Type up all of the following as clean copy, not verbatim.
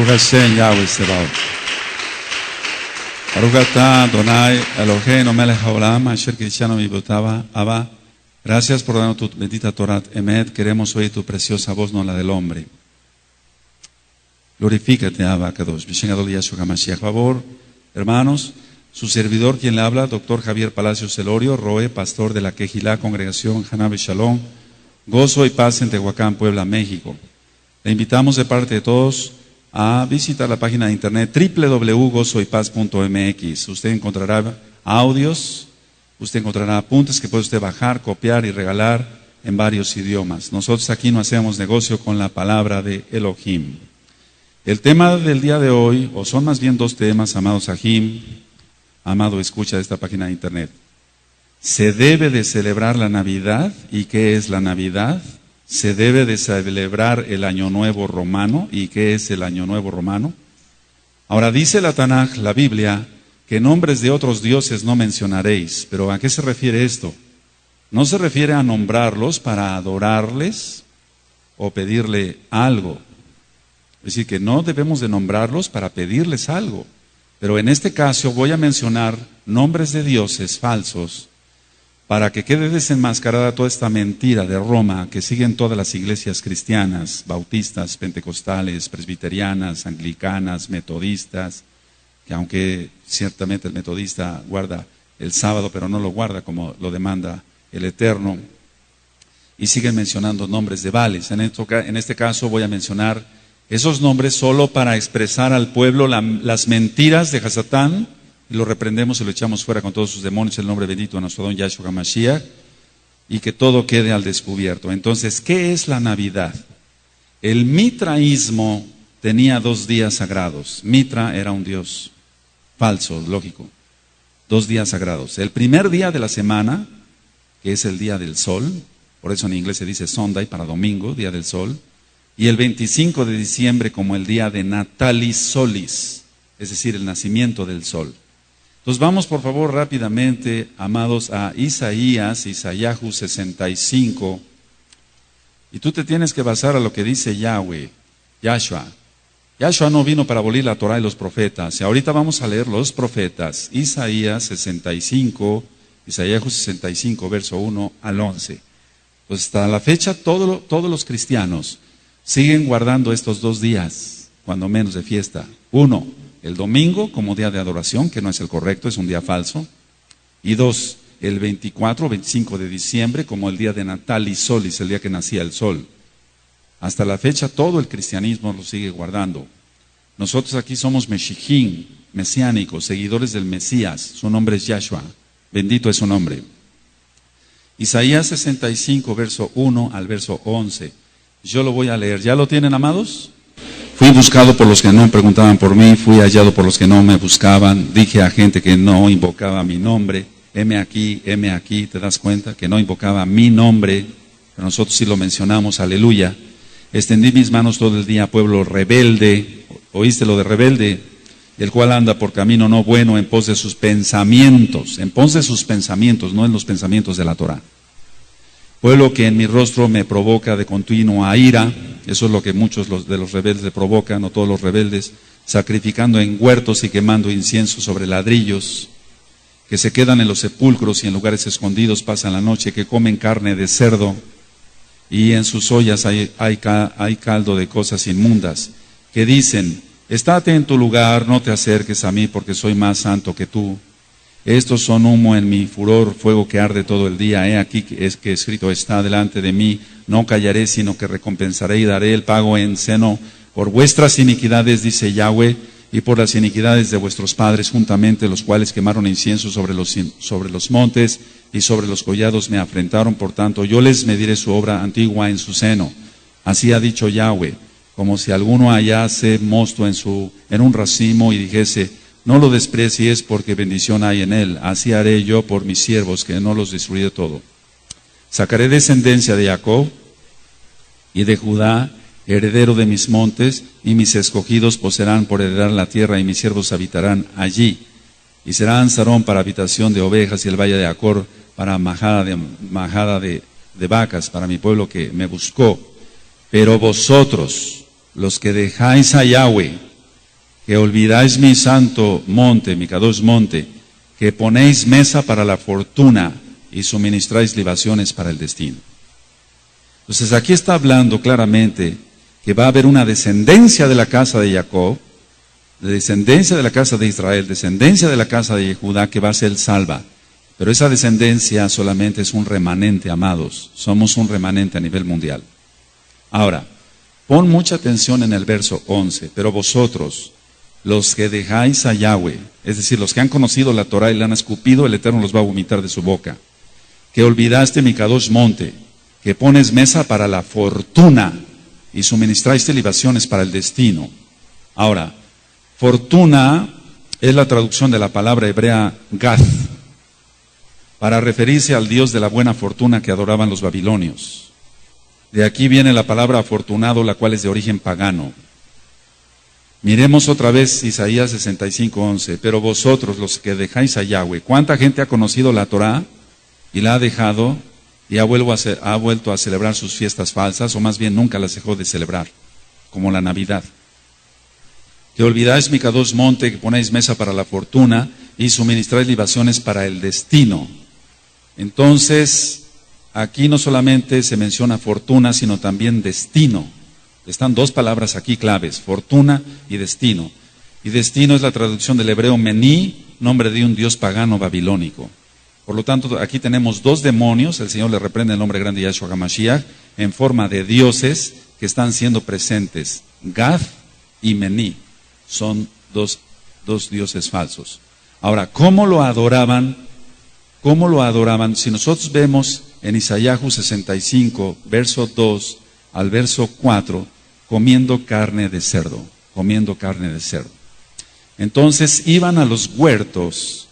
Baruch Hashem Yahweh Sebaot. Baruch atah Adonai Eloheinu melech haolam asher kiddushanu mitzvotava Abba. Gracias por darnos tu bendita Torah Emet. Queremos oír tu preciosa voz, no la del hombre. Glorifícate, Abba Kadosh. B'Shem Gadol Yahshua HaMashiach. Favor, hermanos, su servidor quien le habla, doctor Javier Palacios Celorio, Roe, pastor de la Quejilá, Congregación Hanabe Shalom, Gozo y Paz en Tehuacán, Puebla, México. Le invitamos de parte de todos a visitar la página de internet www.gozoypaz.mx. Usted encontrará audios, usted encontrará apuntes que puede usted bajar, copiar y regalar en varios idiomas. Nosotros aquí no hacemos negocio con la palabra de Elohim. El tema del día de hoy, o son más bien dos temas, amados Sahim, amado escucha de esta página de internet. ¿Se debe de celebrar la Navidad? ¿Y qué es la Navidad? ¿Se debe de celebrar el Año Nuevo Romano? ¿Y qué es el Año Nuevo Romano? Ahora dice la Tanaj, la Biblia, que nombres de otros dioses no mencionaréis. ¿Pero a qué se refiere esto? No se refiere a nombrarlos para adorarles o pedirle algo. Es decir, que no debemos de nombrarlos para pedirles algo. Pero en este caso voy a mencionar nombres de dioses falsos para que quede desenmascarada toda esta mentira de Roma que siguen todas las iglesias cristianas, bautistas, pentecostales, presbiterianas, anglicanas, metodistas, que aunque ciertamente el metodista guarda el sábado, pero no lo guarda como lo demanda el Eterno, y siguen mencionando nombres de Baales. En este caso voy a mencionar esos nombres solo para expresar al pueblo las mentiras de Hasatán, y lo reprendemos y lo echamos fuera con todos sus demonios en el nombre bendito de nuestro don Yahshua HaMashiach, y que todo quede al descubierto. Entonces, ¿qué es la Navidad? El mitraísmo tenía 2 días sagrados. Mitra era un dios falso, lógico. 2 días sagrados. El primer día de la semana, que es el día del sol, por eso en inglés se dice Sunday para domingo, día del sol, y el 25 de diciembre como el día de Natalis Solis, es decir, el nacimiento del sol. Entonces vamos por favor rápidamente, amados, a Isaíahu 65, y tú te tienes que basar a lo que dice Yahweh, Yahshua. Yahshua no vino para abolir la Torah y los profetas, y ahorita vamos a leer los profetas, Isaíahu 65, verso 1 al 11. Pues hasta la fecha todos los cristianos siguen guardando estos 2 días, cuando menos de fiesta. 1, el domingo como día de adoración, que no es el correcto, es un día falso. Y 2, el 24 o 25 de diciembre como el día de Natalis Solis, el día que nacía el sol. Hasta la fecha todo el cristianismo lo sigue guardando. Nosotros aquí somos Meshijim, mesiánicos, seguidores del Mesías. Su nombre es Yahshua. Bendito es su nombre. Isaías 65, verso 1 al verso 11. Yo lo voy a leer. ¿Ya lo tienen, amados? Fui buscado por los que no preguntaban por mí, fui hallado por los que no me buscaban, dije a gente que no invocaba mi nombre, heme aquí, ¿te das cuenta? Que no invocaba mi nombre, pero nosotros sí lo mencionamos, aleluya. Extendí mis manos todo el día, pueblo rebelde, ¿oíste lo de rebelde? El cual anda por camino no bueno en pos de sus pensamientos, no en los pensamientos de la Torah. Pueblo que en mi rostro me provoca de continuo a ira, eso es lo que muchos de los rebeldes le provocan, no todos los rebeldes, sacrificando en huertos y quemando incienso sobre ladrillos, que se quedan en los sepulcros y en lugares escondidos pasan la noche, que comen carne de cerdo, y en sus ollas hay caldo de cosas inmundas, que dicen, estate en tu lugar, no te acerques a mí, porque soy más santo que tú. Estos son humo en mi furor, fuego que arde todo el día. He aquí que escrito está delante de mí, no callaré, sino que recompensaré y daré el pago en seno por vuestras iniquidades, dice Yahweh, y por las iniquidades de vuestros padres juntamente, los cuales quemaron incienso sobre los montes y sobre los collados me afrentaron. Por tanto, yo les mediré su obra antigua en su seno. Así ha dicho Yahweh, como si alguno hallase mosto en un racimo y dijese, no lo desprecies porque bendición hay en él. Así haré yo por mis siervos, que no los destruiré todo. Sacaré descendencia de Jacob y de Judá, heredero de mis montes, y mis escogidos poseerán por heredar la tierra, y mis siervos habitarán allí. Y será Ansarón para habitación de ovejas, y el valle de Acor para majada de vacas, para mi pueblo que me buscó. Pero vosotros, los que dejáis a Yahweh, que olvidáis mi santo monte, mi Kadosh monte, que ponéis mesa para la fortuna y suministráis libaciones para el destino. Entonces aquí está hablando claramente que va a haber una descendencia de la casa de Jacob, descendencia de la casa de Israel, descendencia de la casa de Judá que va a ser salva. Pero esa descendencia solamente es un remanente, amados. Somos un remanente a nivel mundial. Ahora, pon mucha atención en el verso 11. Pero vosotros, los que dejáis a Yahweh, es decir, los que han conocido la Torah y la han escupido, el Eterno los va a vomitar de su boca. Que olvidaste mi Kadosh monte, que pones mesa para la fortuna y suministraste libaciones para el destino. Ahora, fortuna es la traducción de la palabra hebrea Gath, para referirse al Dios de la buena fortuna que adoraban los babilonios. De aquí viene la palabra afortunado, la cual es de origen pagano. Miremos otra vez Isaías 65:11. Pero vosotros, los que dejáis a Yahweh, ¿cuánta gente ha conocido la Torah y la ha dejado y ha vuelto a celebrar sus fiestas falsas, o más bien nunca las dejó de celebrar, como la Navidad? Que olvidáis mi Kadosh monte, que ponéis mesa para la fortuna y suministráis libaciones para el destino. Entonces, aquí no solamente se menciona fortuna, sino también destino. Están dos palabras aquí claves, fortuna y destino. Y destino es la traducción del hebreo mení, nombre de un dios pagano babilónico. Por lo tanto, aquí tenemos dos demonios, el Señor le reprende el nombre grande de Yahshua HaMashiach, en forma de dioses que están siendo presentes. Gath y Mení son dos dioses falsos. Ahora, ¿cómo lo adoraban? ¿Cómo lo adoraban? Si nosotros vemos en Isaías 65, verso 2 al verso 4, comiendo carne de cerdo, comiendo carne de cerdo. Entonces iban a los huertos,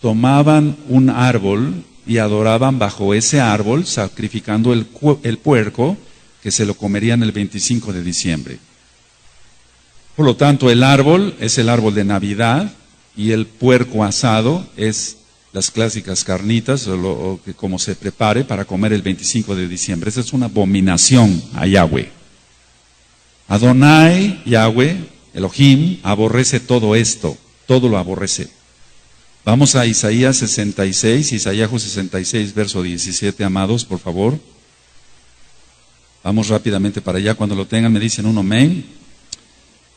tomaban un árbol y adoraban bajo ese árbol, sacrificando el puerco que se lo comerían el 25 de diciembre. Por lo tanto, el árbol es el árbol de Navidad y el puerco asado es las clásicas carnitas, o como se prepare para comer el 25 de diciembre. Esa es una abominación a Yahweh. Adonai, Yahweh, Elohim, aborrece todo esto, todo lo aborrece. Vamos a Isaías 66, verso 17, amados, por favor. Vamos rápidamente para allá, cuando lo tengan me dicen un amén.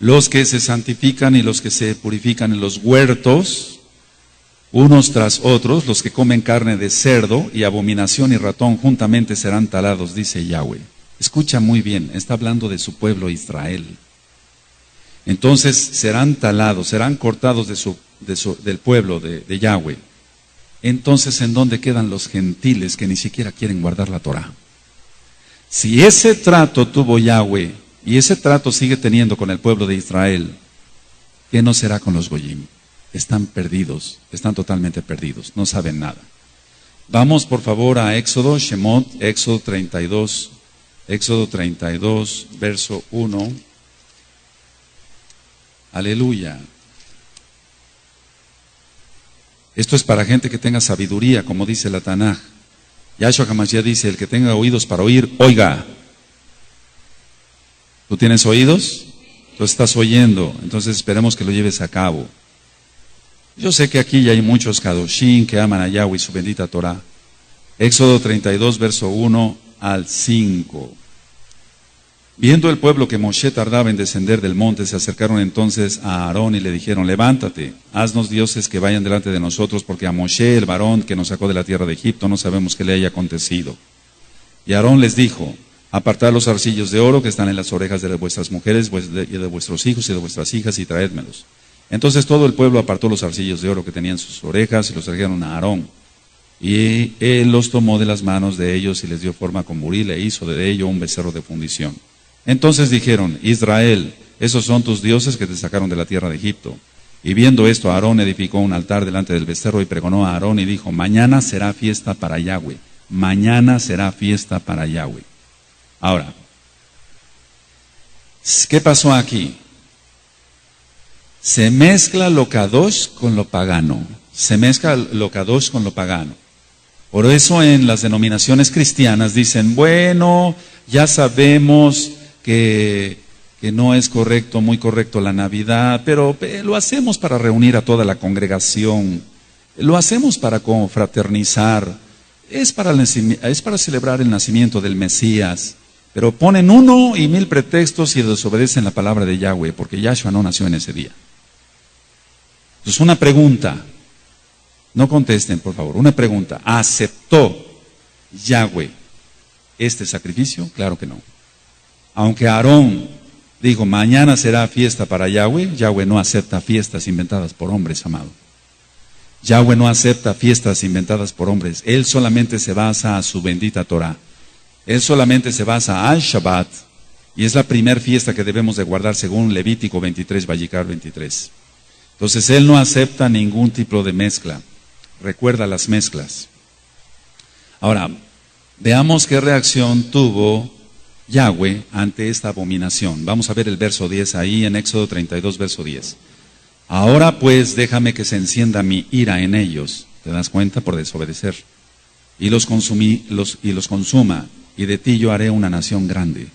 Los que se santifican y los que se purifican en los huertos, unos tras otros, los que comen carne de cerdo y abominación y ratón juntamente serán talados, dice Yahweh. Escucha muy bien, está hablando de su pueblo Israel. Entonces serán talados, serán cortados del pueblo de Yahweh. Entonces, ¿en dónde quedan los gentiles que ni siquiera quieren guardar la Torah? Si ese trato tuvo Yahweh y ese trato sigue teniendo con el pueblo de Israel, ¿qué no será con los goyim? Están perdidos, están totalmente perdidos, no saben nada. Vamos por favor a Éxodo, Shemot, Éxodo 32, verso 1. Aleluya. Esto es para gente que tenga sabiduría, como dice la Tanaj. Yahshua HaMashiach dice, el que tenga oídos para oír, oiga. ¿Tú tienes oídos? Tú estás oyendo, entonces esperemos que lo lleves a cabo. Yo sé que aquí ya hay muchos Kadoshim que aman a Yahweh y su bendita Torah. Éxodo 32, verso 1 al 5. Viendo el pueblo que Moshe tardaba en descender del monte, se acercaron entonces a Aarón y le dijeron, levántate, haznos dioses que vayan delante de nosotros, porque a Moshe, el varón que nos sacó de la tierra de Egipto, no sabemos qué le haya acontecido. Y Aarón les dijo, apartad los zarcillos de oro que están en las orejas de vuestras mujeres y de vuestros hijos y de vuestras hijas y traédmelos. Entonces todo el pueblo apartó los zarcillos de oro que tenían sus orejas y los trajeron a Aarón. Y él los tomó de las manos de ellos y les dio forma con buril e hizo de ello un becerro de fundición. Entonces dijeron, Israel, esos son tus dioses que te sacaron de la tierra de Egipto. Y viendo esto, Aarón edificó un altar delante del becerro y pregonó a Aarón y dijo, mañana será fiesta para Yahweh. Mañana será fiesta para Yahweh. Ahora, ¿qué pasó aquí? Se mezcla lo kadosh con lo pagano. Se mezcla lo kadosh con lo pagano. Por eso en las denominaciones cristianas dicen, bueno, ya sabemos que que no es correcto, muy correcto la Navidad, pero lo hacemos para reunir a toda la congregación, lo hacemos para confraternizar, es para celebrar el nacimiento del Mesías, pero ponen 1,000 pretextos y desobedecen la palabra de Yahweh, porque Yahshua no nació en ese día. Entonces, una pregunta, no contesten por favor, una pregunta: ¿aceptó Yahweh este sacrificio? Claro que no. Aunque Aarón dijo, mañana será fiesta para Yahweh, Yahweh no acepta fiestas inventadas por hombres, amado. Yahweh no acepta fiestas inventadas por hombres. Él solamente se basa a su bendita Torah. Él solamente se basa al Shabbat, y es la primera fiesta que debemos de guardar según Levítico 23, Vallicar 23. Entonces, Él no acepta ningún tipo de mezcla. Recuerda las mezclas. Ahora, veamos qué reacción tuvo Yahweh ante esta abominación. Vamos a ver el verso 10 ahí en Éxodo 32, verso 10. Ahora pues déjame que se encienda mi ira en ellos, ¿te das cuenta? Por desobedecer. Y los consuma, y de ti yo haré una nación grande.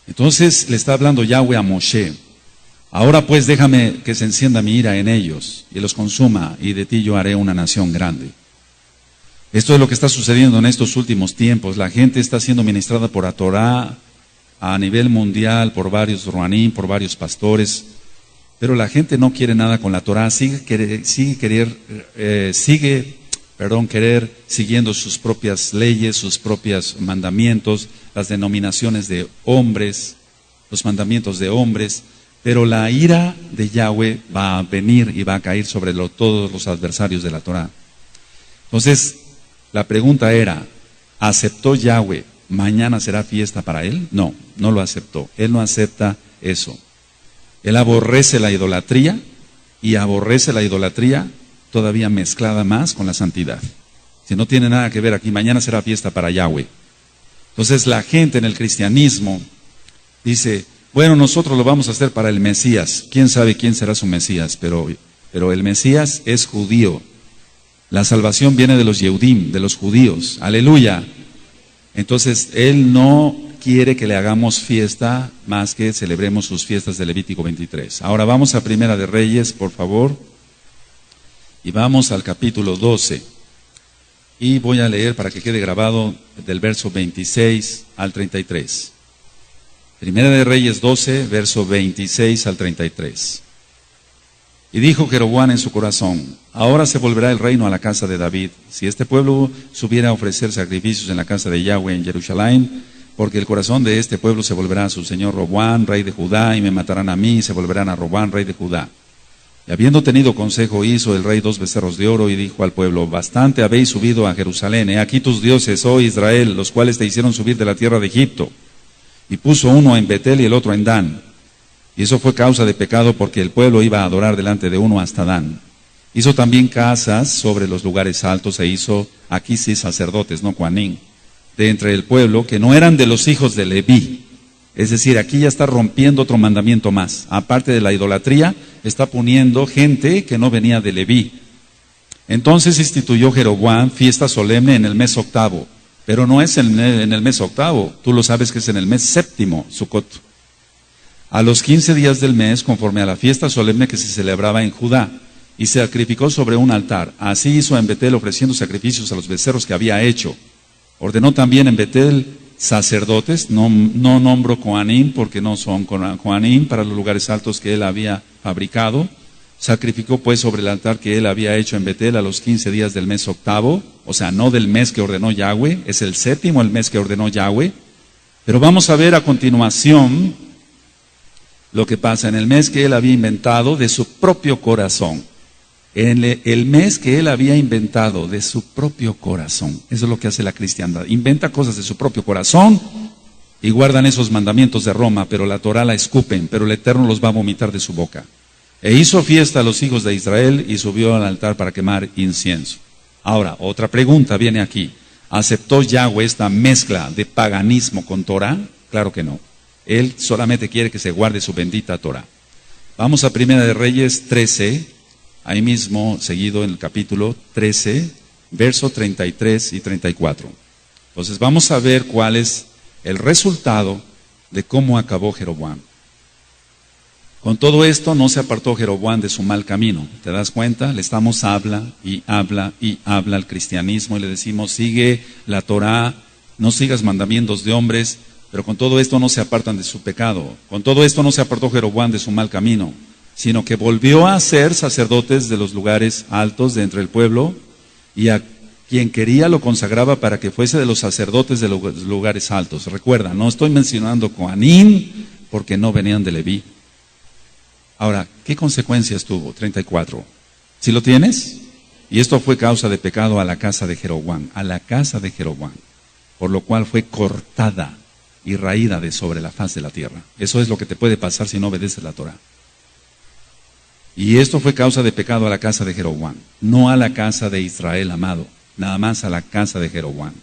Entonces le está hablando Yahweh a Moshe. Ahora pues déjame que se encienda mi ira en ellos, y los consuma, y de ti yo haré una nación grande. Esto es lo que está sucediendo en estos últimos tiempos. La gente está siendo ministrada por la Torah a nivel mundial, por varios ruanín, por varios pastores, pero la gente no quiere nada con la Torah, sigue siguiendo sus propias leyes, sus propios mandamientos, las denominaciones de hombres, los mandamientos de hombres, pero la ira de Yahweh va a venir y va a caer sobre todos los adversarios de la Torah. Entonces, la pregunta era, ¿aceptó Yahweh? ¿Mañana será fiesta para él? No, no lo aceptó. Él no acepta eso. Él aborrece la idolatría, y aborrece la idolatría todavía mezclada más con la santidad. Si no tiene nada que ver aquí, mañana será fiesta para Yahweh. Entonces la gente en el cristianismo dice, bueno, nosotros lo vamos a hacer para el Mesías. ¿Quién sabe quién será su Mesías? Pero el Mesías es judío. La salvación viene de los Yehudim, de los judíos. Aleluya. Entonces, Él no quiere que le hagamos fiesta más que celebremos sus fiestas de Levítico 23. Ahora vamos a Primera de Reyes, por favor. Y vamos al capítulo 12. Y voy a leer para que quede grabado del verso 26 al 33. Primera de Reyes 12, verso 26 al 33. Y dijo Jeroboam en su corazón, ahora se volverá el reino a la casa de David, si este pueblo subiera a ofrecer sacrificios en la casa de Yahweh en Jerusalén, porque el corazón de este pueblo se volverá a su señor Roboam, rey de Judá, y me matarán a mí, y se volverán a Roboam, rey de Judá. Y habiendo tenido consejo, hizo el rey 2 becerros de oro, y dijo al pueblo, bastante habéis subido a Jerusalén, he aquí tus dioses, oh Israel, los cuales te hicieron subir de la tierra de Egipto. Y puso uno en Betel y el otro en Dan. Y eso fue causa de pecado, porque el pueblo iba a adorar delante de uno hasta Dan. Hizo también casas sobre los lugares altos, e hizo aquí sí sacerdotes, no Coanín, de entre el pueblo, que no eran de los hijos de Leví. Es decir, aquí ya está rompiendo otro mandamiento más. Aparte de la idolatría, está poniendo gente que no venía de Leví. Entonces instituyó Jeroboam fiesta solemne en el mes octavo. Pero no es en el mes octavo, tú lo sabes que es en el mes séptimo, Sucot. A los 15 días del mes, conforme a la fiesta solemne que se celebraba en Judá, y se sacrificó sobre un altar. Así hizo en Betel, ofreciendo sacrificios a los becerros que había hecho. Ordenó también en Betel sacerdotes, no nombro Coanín, porque no son Coanín para los lugares altos que él había fabricado. Sacrificó pues sobre el altar que él había hecho en Betel a los 15 días del mes octavo, o sea, no del mes que ordenó Yahweh, es el séptimo el mes que ordenó Yahweh. Pero vamos a ver a continuación lo que pasa en el mes que él había inventado de su propio corazón. En el mes que él había inventado de su propio corazón. Eso es lo que hace la cristiandad. Inventa cosas de su propio corazón y guardan esos mandamientos de Roma, pero la Torah la escupen, pero el Eterno los va a vomitar de su boca. E hizo fiesta a los hijos de Israel y subió al altar para quemar incienso. Ahora, otra pregunta viene aquí. ¿Aceptó Yahweh esta mezcla de paganismo con Torah? Claro que no. Él solamente quiere que se guarde su bendita Torah. Vamos a Primera de Reyes 13, ahí mismo seguido en el capítulo 13, verso 33 y 34. Entonces vamos a ver cuál es el resultado de cómo acabó Jeroboam. Con todo esto no se apartó Jeroboam de su mal camino. ¿Te das cuenta? Le estamos habla y habla y habla al cristianismo y le decimos, sigue la Torá, no sigas mandamientos de hombres, pero con todo esto no se apartan de su pecado. Con todo esto no se apartó Jeroboam de su mal camino, sino que volvió a ser sacerdotes de los lugares altos de entre el pueblo, y a quien quería lo consagraba para que fuese de los sacerdotes de los lugares altos. Recuerda, no estoy mencionando Coanín porque no venían de Leví. Ahora, ¿qué consecuencias tuvo? 34. ¿Sí lo tienes? Y esto fue causa de pecado a la casa de Jeroboam, por lo cual fue cortada y raída de sobre la faz de la tierra. Eso es lo que te puede pasar si no obedeces la Torah. Y esto fue causa de pecado a la casa de Jeroboam, no a la casa de Israel, amado, nada más a la casa de Jeroboam.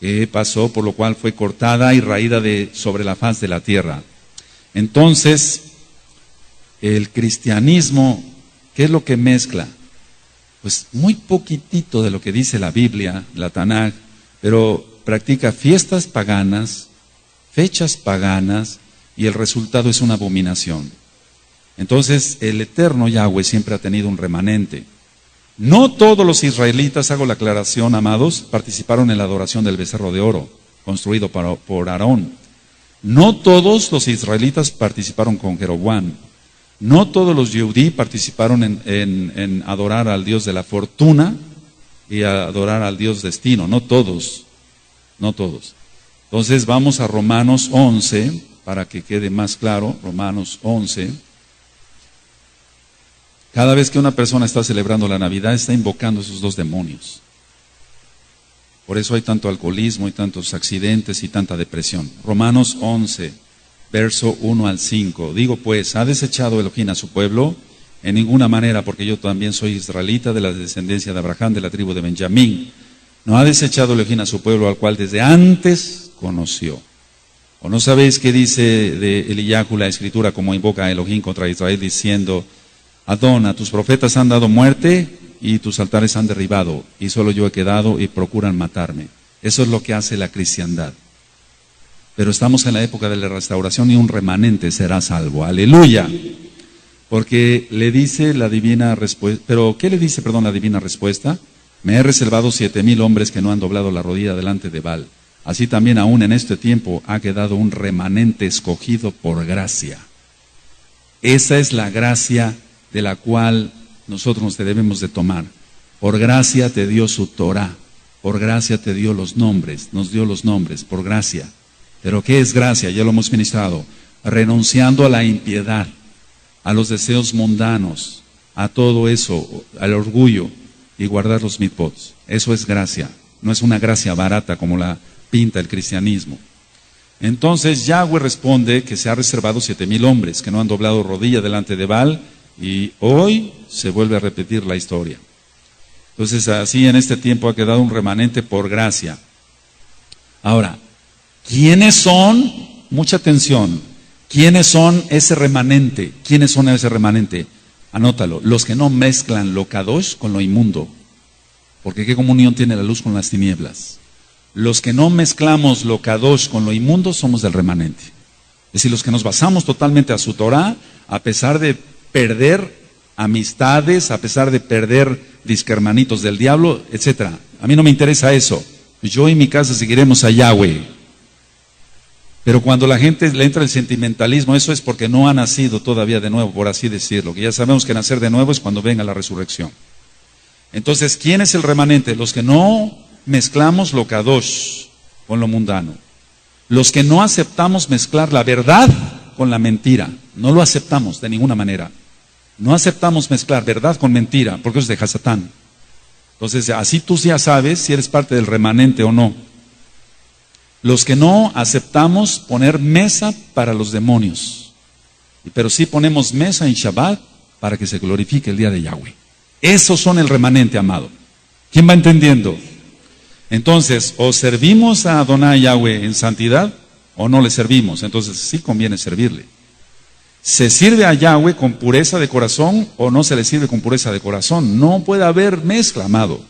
¿Qué pasó? Por lo cual fue cortada y raída de sobre la faz de la tierra. Entonces, el cristianismo, ¿qué es lo que mezcla? Pues muy poquitito de lo que dice la Biblia, la Tanaj, pero practica fiestas paganas, fechas paganas, y el resultado es una abominación. Entonces, el eterno Yahweh siempre ha tenido un remanente. No todos los israelitas, hago la aclaración, amados, participaron en la adoración del becerro de oro, construido por Aarón. No todos los israelitas participaron con Jeroboam. No todos los Yehudí participaron en adorar al Dios de la fortuna y adorar al Dios destino. No todos. Entonces vamos a Romanos 11, para que quede más claro. Romanos 11. Cada vez que una persona está celebrando la Navidad, está invocando esos dos demonios. Por eso hay tanto alcoholismo y tantos accidentes y tanta depresión. Romanos 11, verso 1 al 5. Digo pues, ¿ha desechado Elohim a su pueblo? En ninguna manera, porque yo también soy israelita de la descendencia de Abraham, de la tribu de Benjamín. No ha desechado Elohim a su pueblo, al cual desde antes conoció. ¿O no sabéis qué dice de Eliyahu la escritura, como invoca a Elohim contra Israel, diciendo: Adona, tus profetas han dado muerte y tus altares han derribado, y solo yo he quedado y procuran matarme? Eso es lo que hace la cristiandad. Pero estamos en la época de la restauración y un remanente será salvo. ¡Aleluya! Porque le dice la divina respuesta. ¿Pero qué le dice, la divina respuesta? Me he reservado 7,000 hombres que no han doblado la rodilla delante de Baal. Así también aún en este tiempo ha quedado un remanente escogido por gracia. Esa es la gracia de la cual nosotros nos debemos de tomar. Por gracia te dio su Torah, por gracia te dio los nombres, nos dio los nombres, por gracia. Pero ¿qué es gracia? Ya lo hemos ministrado. Renunciando a la impiedad, a los deseos mundanos, a todo eso, al orgullo, y guardar los mitzvot. Eso es gracia, no es una gracia barata como la pinta el cristianismo. Entonces Yahweh responde que se ha reservado 7,000 hombres que no han doblado rodilla delante de Baal, y hoy se vuelve a repetir la historia. Entonces así en este tiempo ha quedado un remanente por gracia. Ahora, ¿quiénes son? Mucha atención. ¿Quiénes son ese remanente? ¿Quiénes son ese remanente? Anótalo. Los que no mezclan lo kadosh con lo inmundo. Porque ¿qué comunión tiene la luz con las tinieblas? Los que no mezclamos lo kadosh con lo inmundo somos del remanente. Es decir, los que nos basamos totalmente a su Torah, a pesar de perder amistades, a pesar de perder disquermanitos del diablo, etc. A mí no me interesa eso. Yo y mi casa seguiremos a Yahweh. Pero cuando la gente le entra el sentimentalismo, eso es porque no ha nacido todavía de nuevo, por así decirlo. Que ya sabemos que nacer de nuevo es cuando venga la resurrección. Entonces, ¿quién es el remanente? Los que no mezclamos lo kadosh con lo mundano. Los que no aceptamos mezclar la verdad con la mentira. No lo aceptamos de ninguna manera. No aceptamos mezclar verdad con mentira, porque eso es de Hasatán. Entonces, así tú ya sabes si eres parte del remanente o no. Los que no aceptamos poner mesa para los demonios, pero sí ponemos mesa en Shabbat para que se glorifique el día de Yahweh. Esos son el remanente, amado. ¿Quién va entendiendo? Entonces, o servimos a Adonai Yahweh en santidad, o no le servimos. Entonces, sí conviene servirle. ¿Se sirve a Yahweh con pureza de corazón o no se le sirve con pureza de corazón? No puede haber mezcla, amado.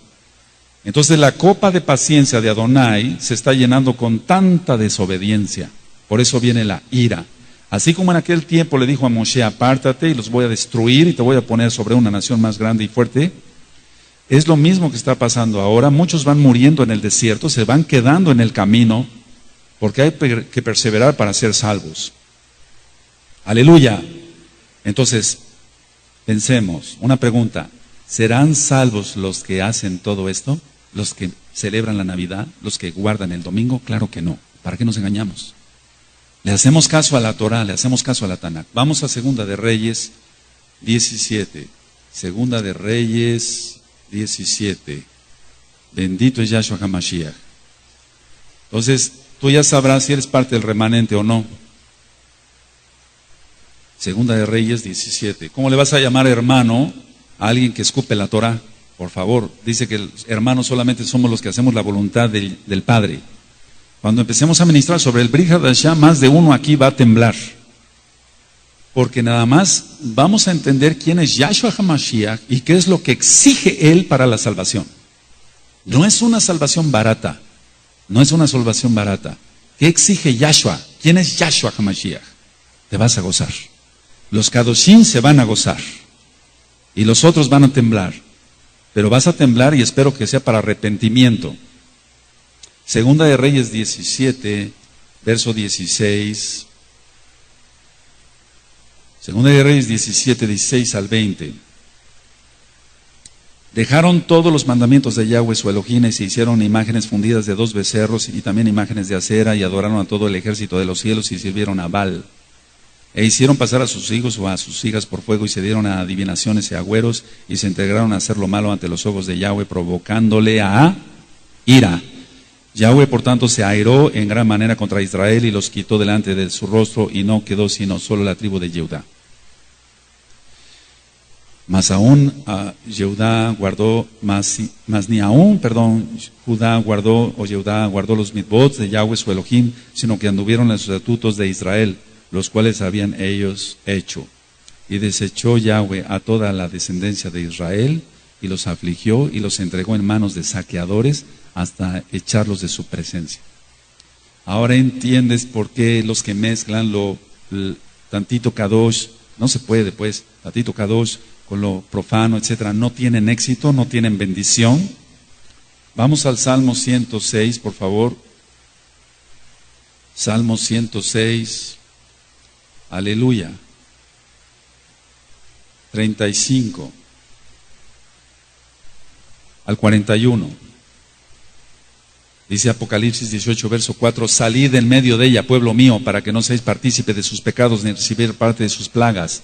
Entonces la copa de paciencia de Adonai se está llenando con tanta desobediencia. Por eso viene la ira. Así como en aquel tiempo le dijo a Moshe, apártate y los voy a destruir y te voy a poner sobre una nación más grande y fuerte, es lo mismo que está pasando ahora. Muchos van muriendo en el desierto, se van quedando en el camino, porque hay que perseverar para ser salvos. Aleluya. Entonces, pensemos, una pregunta, ¿serán salvos los que hacen todo esto? ¿Los que celebran la Navidad? ¿Los que guardan el domingo? Claro que no. ¿Para qué nos engañamos? Le hacemos caso a la Torah, le hacemos caso a la Tanakh. Vamos a Segunda de Reyes 17. Segunda de Reyes 17. Bendito es Yahshua HaMashiach. Entonces, tú ya sabrás si eres parte del remanente o no. Segunda de Reyes 17. ¿Cómo le vas a llamar hermano a alguien que escupe la Torah? Por favor, dice que hermanos solamente somos los que hacemos la voluntad del Padre. Cuando empecemos a ministrar sobre el Brit Hadashah, más de uno aquí va a temblar. Porque nada más vamos a entender quién es Yahshua HaMashiach y qué es lo que exige Él para la salvación. No es una salvación barata. No es una salvación barata. ¿Qué exige Yahshua? ¿Quién es Yahshua HaMashiach? Te vas a gozar. Los Kadoshim se van a gozar. Y los otros van a temblar. Pero vas a temblar y espero que sea para arrepentimiento. Segunda de Reyes 17, verso 16. Segunda de Reyes 17, 16 al 20. Dejaron todos los mandamientos de Yahweh su Elohim y se hicieron imágenes fundidas de 2 becerros y también imágenes de acera y adoraron a todo el ejército de los cielos y sirvieron a Baal. E hicieron pasar a sus hijos o a sus hijas por fuego y se dieron a adivinaciones y agüeros y se entregaron a hacer lo malo ante los ojos de Yahweh, provocándole a ira. Yahweh, por tanto, se airó en gran manera contra Israel y los quitó delante de su rostro y no quedó sino solo la tribu de Judá. Mas aún Judá guardó, Judá guardó, o Judá guardó los mitzvot de Yahweh su Elohim, sino que anduvieron en los estatutos de Israel, los cuales habían ellos hecho. Y desechó Yahweh a toda la descendencia de Israel, y los afligió y los entregó en manos de saqueadores hasta echarlos de su presencia. Ahora entiendes por qué los que mezclan tantito Kadosh, no se puede pues, tantito Kadosh con lo profano, etcétera, no tienen éxito, no tienen bendición. Vamos al Salmo 106, por favor. Salmo 106. Aleluya. 35 al 41. Dice Apocalipsis 18, verso 4, salid en medio de ella, pueblo mío, para que no seáis partícipe de sus pecados, ni recibir parte de sus plagas.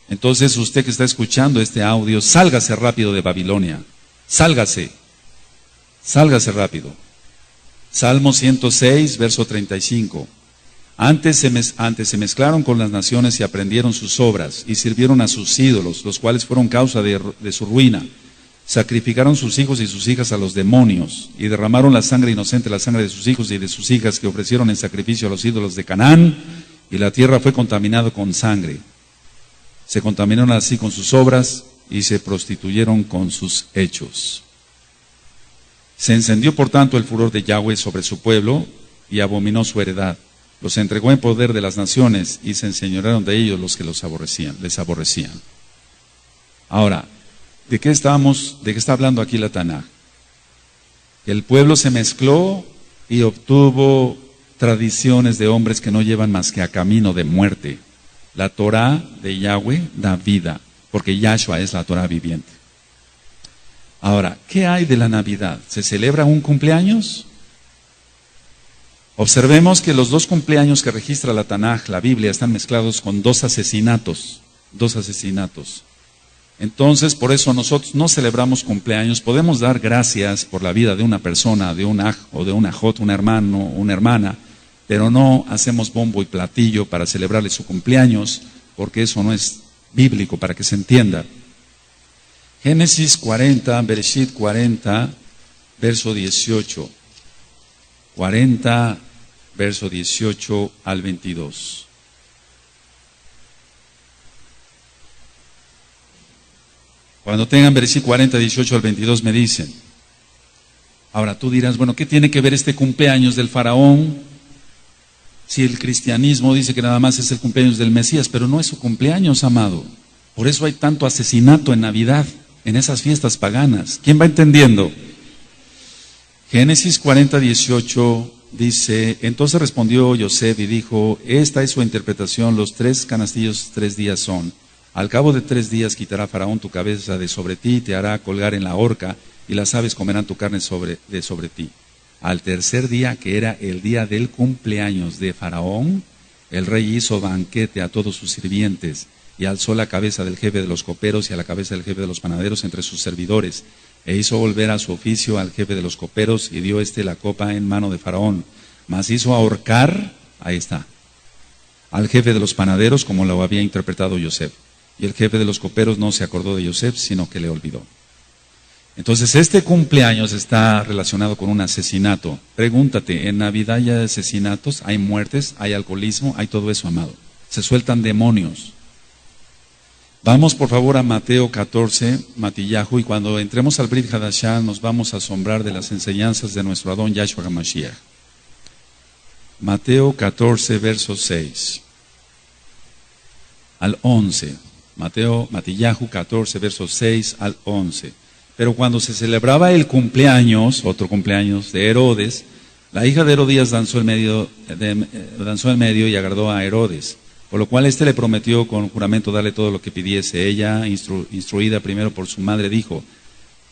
Entonces usted que está escuchando este audio, sálgase rápido de Babilonia. Sálgase rápido. Salmo 106, verso 35. Antes se mezclaron con las naciones y aprendieron sus obras, y sirvieron a sus ídolos, los cuales fueron causa de su ruina. Sacrificaron sus hijos y sus hijas a los demonios, y derramaron la sangre inocente, la sangre de sus hijos y de sus hijas, que ofrecieron en sacrificio a los ídolos de Canaán, y la tierra fue contaminada con sangre. Se contaminaron así con sus obras, y se prostituyeron con sus hechos. Se encendió por tanto el furor de Yahweh sobre su pueblo, y abominó su heredad. Los entregó en poder de las naciones, y se enseñorearon de ellos los que les aborrecían. Ahora, ¿de qué está hablando aquí la Tanaj? El pueblo se mezcló y obtuvo tradiciones de hombres que no llevan más que a camino de muerte. La Torah de Yahweh da vida, porque Yahshua es la Torah viviente. Ahora, ¿qué hay de la Navidad? ¿Se celebra un cumpleaños? Observemos que los 2 cumpleaños que registra la Tanaj, la Biblia, están mezclados con 2 asesinatos. 2 asesinatos. Entonces, por eso nosotros no celebramos cumpleaños. Podemos dar gracias por la vida de una persona, de un aj o de una jot, un hermano, una hermana, pero no hacemos bombo y platillo para celebrarle su cumpleaños, porque eso no es bíblico, para que se entienda. Génesis 40, Bereshit 40, verso 18. 40, verso 18 al 22. Cuando tengan Bereshit 40, 18 al 22 me dicen. Ahora tú dirás, bueno, ¿qué tiene que ver este cumpleaños del faraón Si el cristianismo dice que nada más es el cumpleaños del Mesías, pero no es su cumpleaños, amado. Por eso hay tanto asesinato en Navidad, en esas fiestas paganas. ¿Quién va entendiendo? Génesis 40:18 dice: entonces respondió Yosef y dijo: esta es su interpretación, los 3 canastillos 3 días son. Al cabo de 3 días quitará Faraón tu cabeza de sobre ti, te hará colgar en la horca, y las aves comerán tu carne de sobre ti. Al tercer día, que era el día del cumpleaños de Faraón, el rey hizo banquete a todos sus sirvientes, y alzó la cabeza del jefe de los coperos y a la cabeza del jefe de los panaderos entre sus servidores, e hizo volver a su oficio al jefe de los coperos, y dio la copa en mano de Faraón. Mas hizo ahorcar, ahí está, al jefe de los panaderos, como lo había interpretado Yosef. Y el jefe de los coperos no se acordó de Yosef, sino que le olvidó. Entonces, este cumpleaños está relacionado con un asesinato. Pregúntate, ¿en Navidad hay asesinatos, hay muertes, hay alcoholismo, hay todo eso, amado? Se sueltan demonios. Vamos por favor a Mateo 14, Matillahu, y cuando entremos al Brit Hadashah nos vamos a asombrar de las enseñanzas de nuestro Adón Yahshua HaMashiach. Mateo 14, verso 6 al 11. Matillahu 14, versos 6 al 11. Pero cuando se celebraba el cumpleaños, otro cumpleaños de Herodes, la hija de Herodías danzó en medio y agradó a Herodes, por lo cual éste le prometió con juramento darle todo lo que pidiese. Ella, instruida primero por su madre, dijo: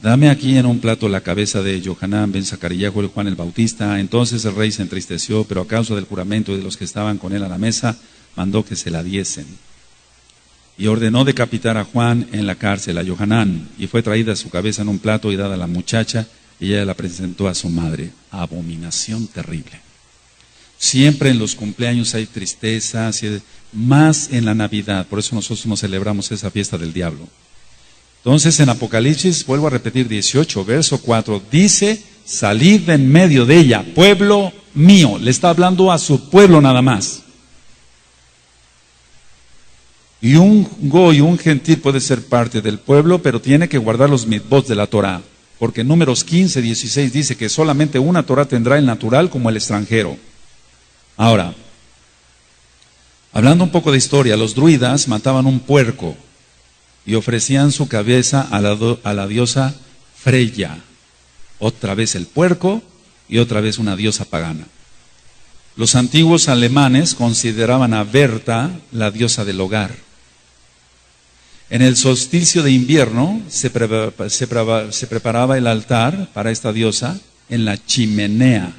dame aquí en un plato la cabeza de Johanán ben Zacariyahu, Juan el Bautista. Entonces el rey se entristeció, pero a causa del juramento y de los que estaban con él a la mesa, mandó que se la diesen. Y ordenó decapitar a Juan en la cárcel, a Johanán, y fue traída su cabeza en un plato y dada a la muchacha, y ella la presentó a su madre. Abominación terrible. Siempre en los cumpleaños hay tristeza, más en la Navidad, por eso nosotros no celebramos esa fiesta del diablo. Entonces en Apocalipsis, vuelvo a repetir 18, verso 4, dice: salid de en medio de ella, pueblo mío. Le está hablando a su pueblo nada más. Y un goy, un gentil puede ser parte del pueblo, pero tiene que guardar los mitzvot de la Torah. Porque en Números 15, 16 dice que solamente una Torah tendrá el natural como el extranjero. Ahora, hablando un poco de historia, los druidas mataban un puerco y ofrecían su cabeza a la diosa Freya. Otra vez el puerco y otra vez una diosa pagana. Los antiguos alemanes consideraban a Berta la diosa del hogar. En el solsticio de invierno se preparaba el altar para esta diosa en la chimenea.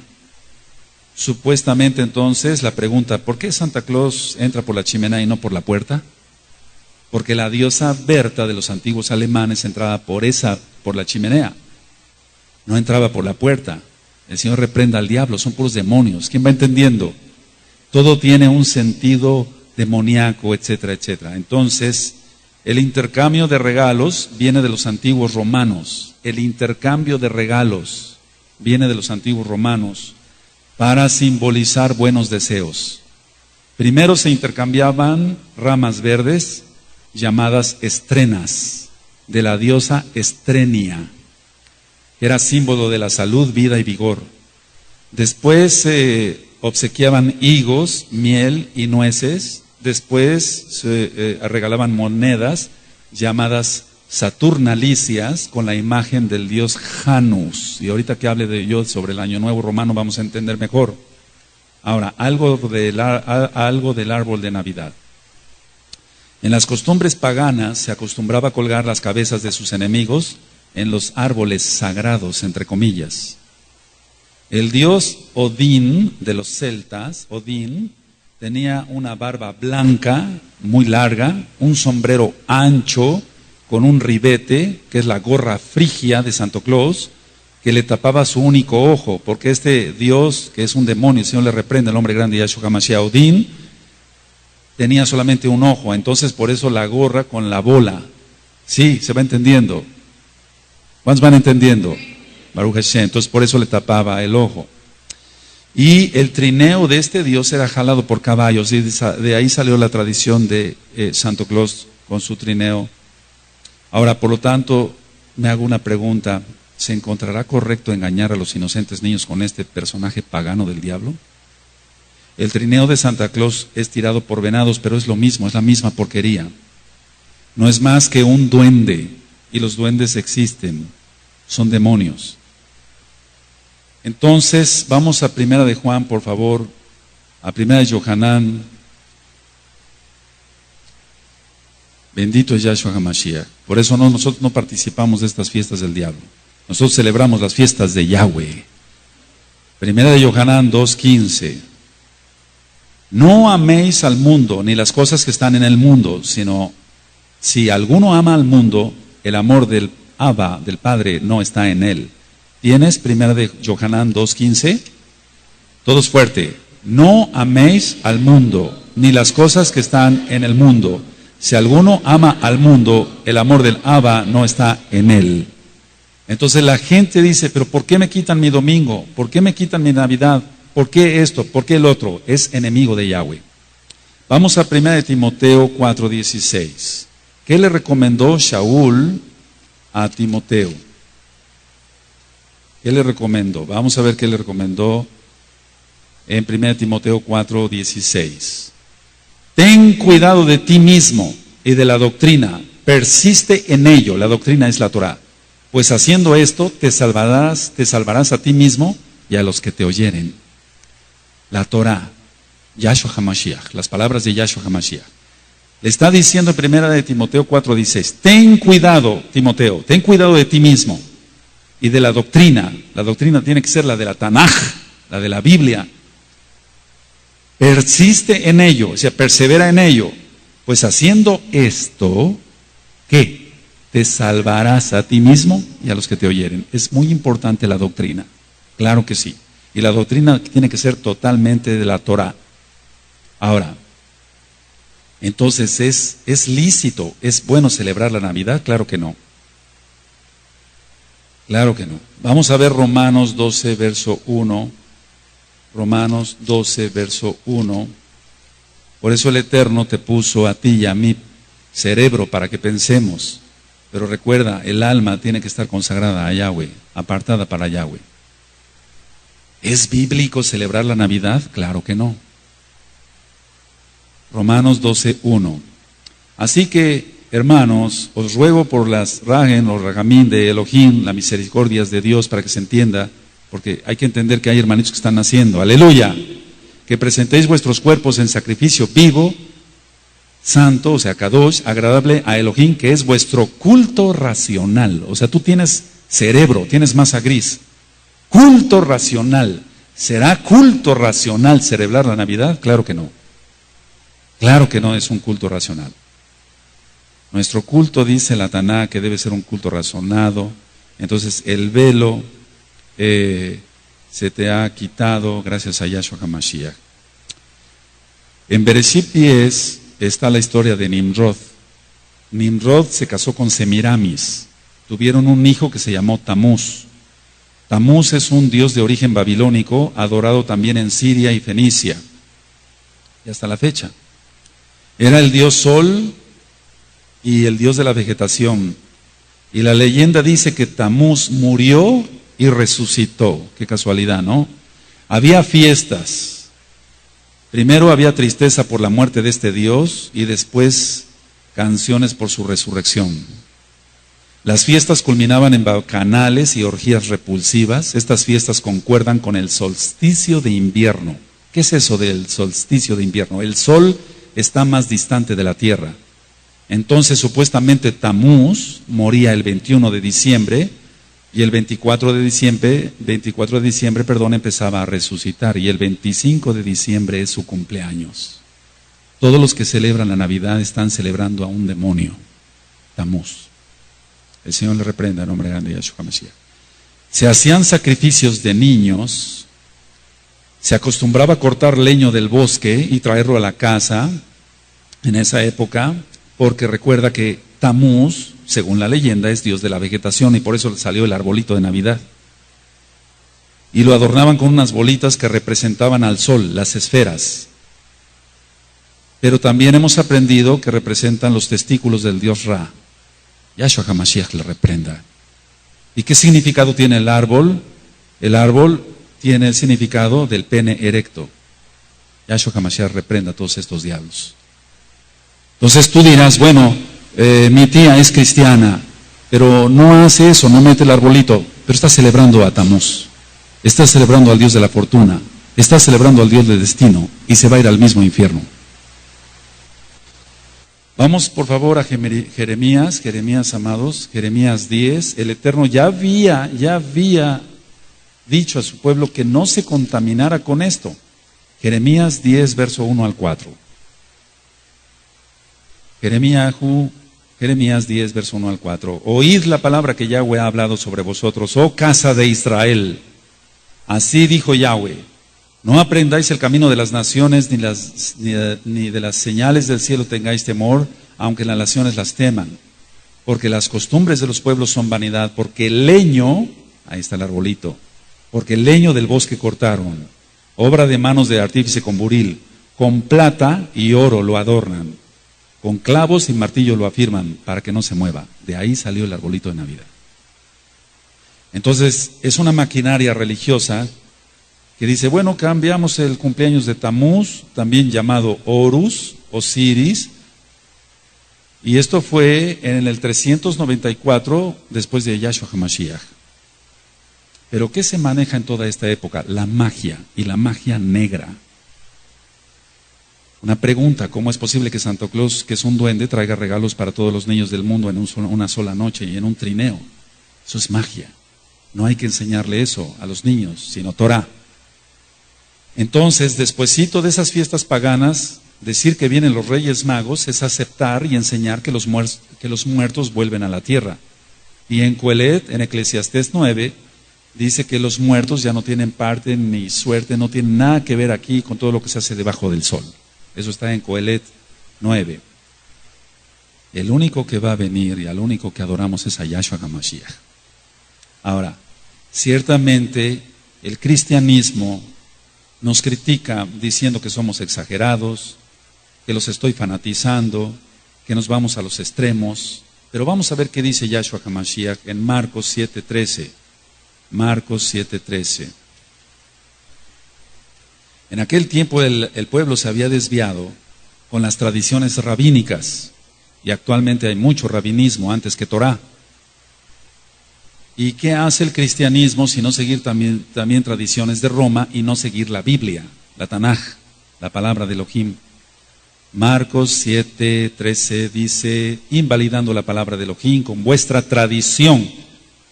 Supuestamente entonces la pregunta: ¿por qué Santa Claus entra por la chimenea y no por la puerta? Porque la diosa Berta de los antiguos alemanes entraba por la chimenea, no entraba por la puerta. El Señor reprenda al diablo, son puros demonios. ¿Quién va entendiendo? Todo tiene un sentido demoníaco, etcétera, etcétera. Entonces, el intercambio de regalos viene de los antiguos romanos. El intercambio de regalos viene de los antiguos romanos para simbolizar buenos deseos. Primero se intercambiaban ramas verdes llamadas estrenas de la diosa Estrenia, que era símbolo de la salud, vida y vigor. Después se obsequiaban higos, miel y nueces. Después se regalaban monedas llamadas saturnalicias con la imagen del dios Janus. Y ahorita que hable yo sobre el Año Nuevo Romano vamos a entender mejor. Ahora, algo del árbol de Navidad. En las costumbres paganas se acostumbraba a colgar las cabezas de sus enemigos en los árboles sagrados, entre comillas. El dios Odín de los celtas, Odín, tenía una barba blanca, muy larga, un sombrero ancho, con un ribete, que es la gorra frigia de Santo Claus, que le tapaba su único ojo, porque este Dios, que es un demonio, el Señor le reprende, el hombre grande Yahshua HaMashiach, Odín, tenía solamente un ojo, entonces por eso la gorra con la bola. Sí, se va entendiendo. ¿Cuántos van entendiendo? Baruch Hashem, entonces por eso le tapaba el ojo. Y el trineo de este Dios era jalado por caballos, y de ahí salió la tradición de Santo Claus con su trineo. Ahora, por lo tanto, me hago una pregunta: ¿se encontrará correcto engañar a los inocentes niños con este personaje pagano del diablo? El trineo de Santa Claus es tirado por venados, pero es lo mismo, es la misma porquería. No es más que un duende, y los duendes existen, son demonios. Entonces, vamos a Primera de Juan, por favor, a Primera de Yohanan. Bendito es Yahshua HaMashiach. Por eso nosotros no participamos de estas fiestas del diablo. Nosotros celebramos las fiestas de Yahweh. Primera de Yohanan 2:15. No améis al mundo, ni las cosas que están en el mundo, sino si alguno ama al mundo, el amor del Abba, del Padre, no está en él. ¿Tienes Primera de Yohanan 2:15? Todos fuerte. No améis al mundo, ni las cosas que están en el mundo. Si alguno ama al mundo, el amor del Abba no está en él. Entonces la gente dice, pero ¿por qué me quitan mi domingo? ¿Por qué me quitan mi Navidad? ¿Por qué esto? ¿Por qué el otro? Es enemigo de Yahweh. Vamos a 1 de Timoteo 4:16. ¿Qué le recomendó Shaul a Timoteo? ¿Qué le recomendó? Vamos a ver qué le recomendó en 1 de Timoteo 4:16. Ten cuidado de ti mismo y de la doctrina, persiste en ello. La doctrina es la Torah. Pues haciendo esto te salvarás a ti mismo y a los que te oyeren. La Torah, Yahshua HaMashiach, las palabras de Yahshua HaMashiach. Le está diciendo en 1 de Timoteo 4:16, ten cuidado, Timoteo, ten cuidado de ti mismo y de la doctrina. La doctrina tiene que ser la de la Tanaj, la de la Biblia. Persiste en ello, o sea, persevera en ello. Pues haciendo esto, ¿qué? Te salvarás a ti mismo y a los que te oyeren. Es muy importante la doctrina, claro que sí. Y la doctrina tiene que ser totalmente de la Torah. Ahora, entonces, ¿es lícito, es bueno celebrar la Navidad? Claro que no. Claro que no. Vamos a ver Romanos 12, verso 1. Romanos 12, verso 1. Por eso el Eterno te puso a ti y a mí cerebro para que pensemos. Pero recuerda, el alma tiene que estar consagrada a Yahweh, apartada para Yahweh. ¿Es bíblico celebrar la Navidad? Claro que no. Romanos 12, 1. Así que, hermanos, os ruego por las Ragen, los Ragamín de Elohim, las misericordias de Dios, para que se entienda, porque hay que entender que hay hermanitos que están naciendo. Aleluya. Que presentéis vuestros cuerpos en sacrificio vivo, santo, o sea, kadosh, agradable a Elohim, que es vuestro culto racional. O sea, tú tienes cerebro, tienes masa gris. Culto racional. ¿Será culto racional celebrar la Navidad? Claro que no. Claro que no es un culto racional. Nuestro culto, dice la Taná, que debe ser un culto razonado. Entonces, el velo se te ha quitado gracias a Yahshua HaMashiach. En Bereshit 10 está la historia de Nimrod. Nimrod se casó con Semiramis. Tuvieron un hijo que se llamó Tamuz. Tamuz es un dios de origen babilónico, adorado también en Siria y Fenicia. Y hasta la fecha. Era el dios Sol y el dios de la vegetación. Y la leyenda dice que Tamuz murió y resucitó. Qué casualidad, ¿no? Había fiestas. Primero había tristeza por la muerte de este dios y después canciones por su resurrección. Las fiestas culminaban en bacanales y orgías repulsivas. Estas fiestas concuerdan con el solsticio de invierno. ¿Qué es eso del solsticio de invierno? El sol está más distante de la tierra. Entonces, supuestamente, Tamuz moría el 21 de diciembre y el 24 de diciembre, empezaba a resucitar, y el 25 de diciembre es su cumpleaños. Todos los que celebran la Navidad están celebrando a un demonio, Tamuz. El Señor le reprenda en nombre grande de Yahshua HaMashiach. Se hacían sacrificios de niños, se acostumbraba a cortar leño del bosque y traerlo a la casa en esa época, porque recuerda que Tamuz, según la leyenda, es dios de la vegetación, y por eso salió el arbolito de Navidad. Y lo adornaban con unas bolitas que representaban al sol, las esferas. Pero también hemos aprendido que representan los testículos del dios Ra. Yahshua HaMashiach le reprenda. ¿Y qué significado tiene el árbol? El árbol tiene el significado del pene erecto. Yahshua HaMashiach reprenda a todos estos diablos. Entonces tú dirás, bueno, mi tía es cristiana, pero no hace eso, no mete el arbolito, pero está celebrando a Tamuz, está celebrando al Dios de la fortuna, está celebrando al Dios del destino y se va a ir al mismo infierno. Vamos por favor a Jeremías amados, Jeremías 10. El Eterno ya había dicho a su pueblo que no se contaminara con esto. Jeremías 10, verso 1 al 4. Jeremías 10, verso 1 al 4. Oíd la palabra que Yahweh ha hablado sobre vosotros, oh casa de Israel. Así dijo Yahweh: no aprendáis el camino de las naciones, ni de las señales del cielo tengáis temor, aunque las naciones las teman. Porque las costumbres de los pueblos son vanidad, porque el leño, ahí está el arbolito, porque el leño del bosque cortaron, obra de manos de artífice con buril, con plata y oro lo adornan, con clavos y martillo lo afirman, para que no se mueva. De ahí salió el arbolito de Navidad. Entonces, es una maquinaria religiosa que dice, bueno, cambiamos el cumpleaños de Tamuz, también llamado Horus, Osiris, y esto fue en el 394 después de Yahshua HaMashiach. Pero ¿qué se maneja en toda esta época? La magia, y la magia negra. Una pregunta, ¿cómo es posible que Santo Claus, que es un duende, traiga regalos para todos los niños del mundo en una sola noche y en un trineo? Eso es magia. No hay que enseñarle eso a los niños, sino Torah. Entonces, despuesito de esas fiestas paganas, decir que vienen los Reyes Magos es aceptar y enseñar que los muertos vuelven a la tierra. Y en Coelet, en Eclesiastés 9, dice que los muertos ya no tienen parte ni suerte, no tienen nada que ver aquí con todo lo que se hace debajo del sol. Eso está en Coelet 9. El único que va a venir y al único que adoramos es a Yahshua HaMashiach. Ahora, ciertamente el cristianismo nos critica diciendo que somos exagerados, que los estoy fanatizando, que nos vamos a los extremos, pero vamos a ver qué dice Yahshua HaMashiach en Marcos 7:13. Marcos 7:13. En aquel tiempo el pueblo se había desviado con las tradiciones rabínicas, y actualmente hay mucho rabinismo antes que Torah. ¿Y qué hace el cristianismo sino seguir también tradiciones de Roma y no seguir la Biblia, la Tanaj, la palabra de Elohim? Marcos 7:13 dice, invalidando la palabra de Elohim con vuestra tradición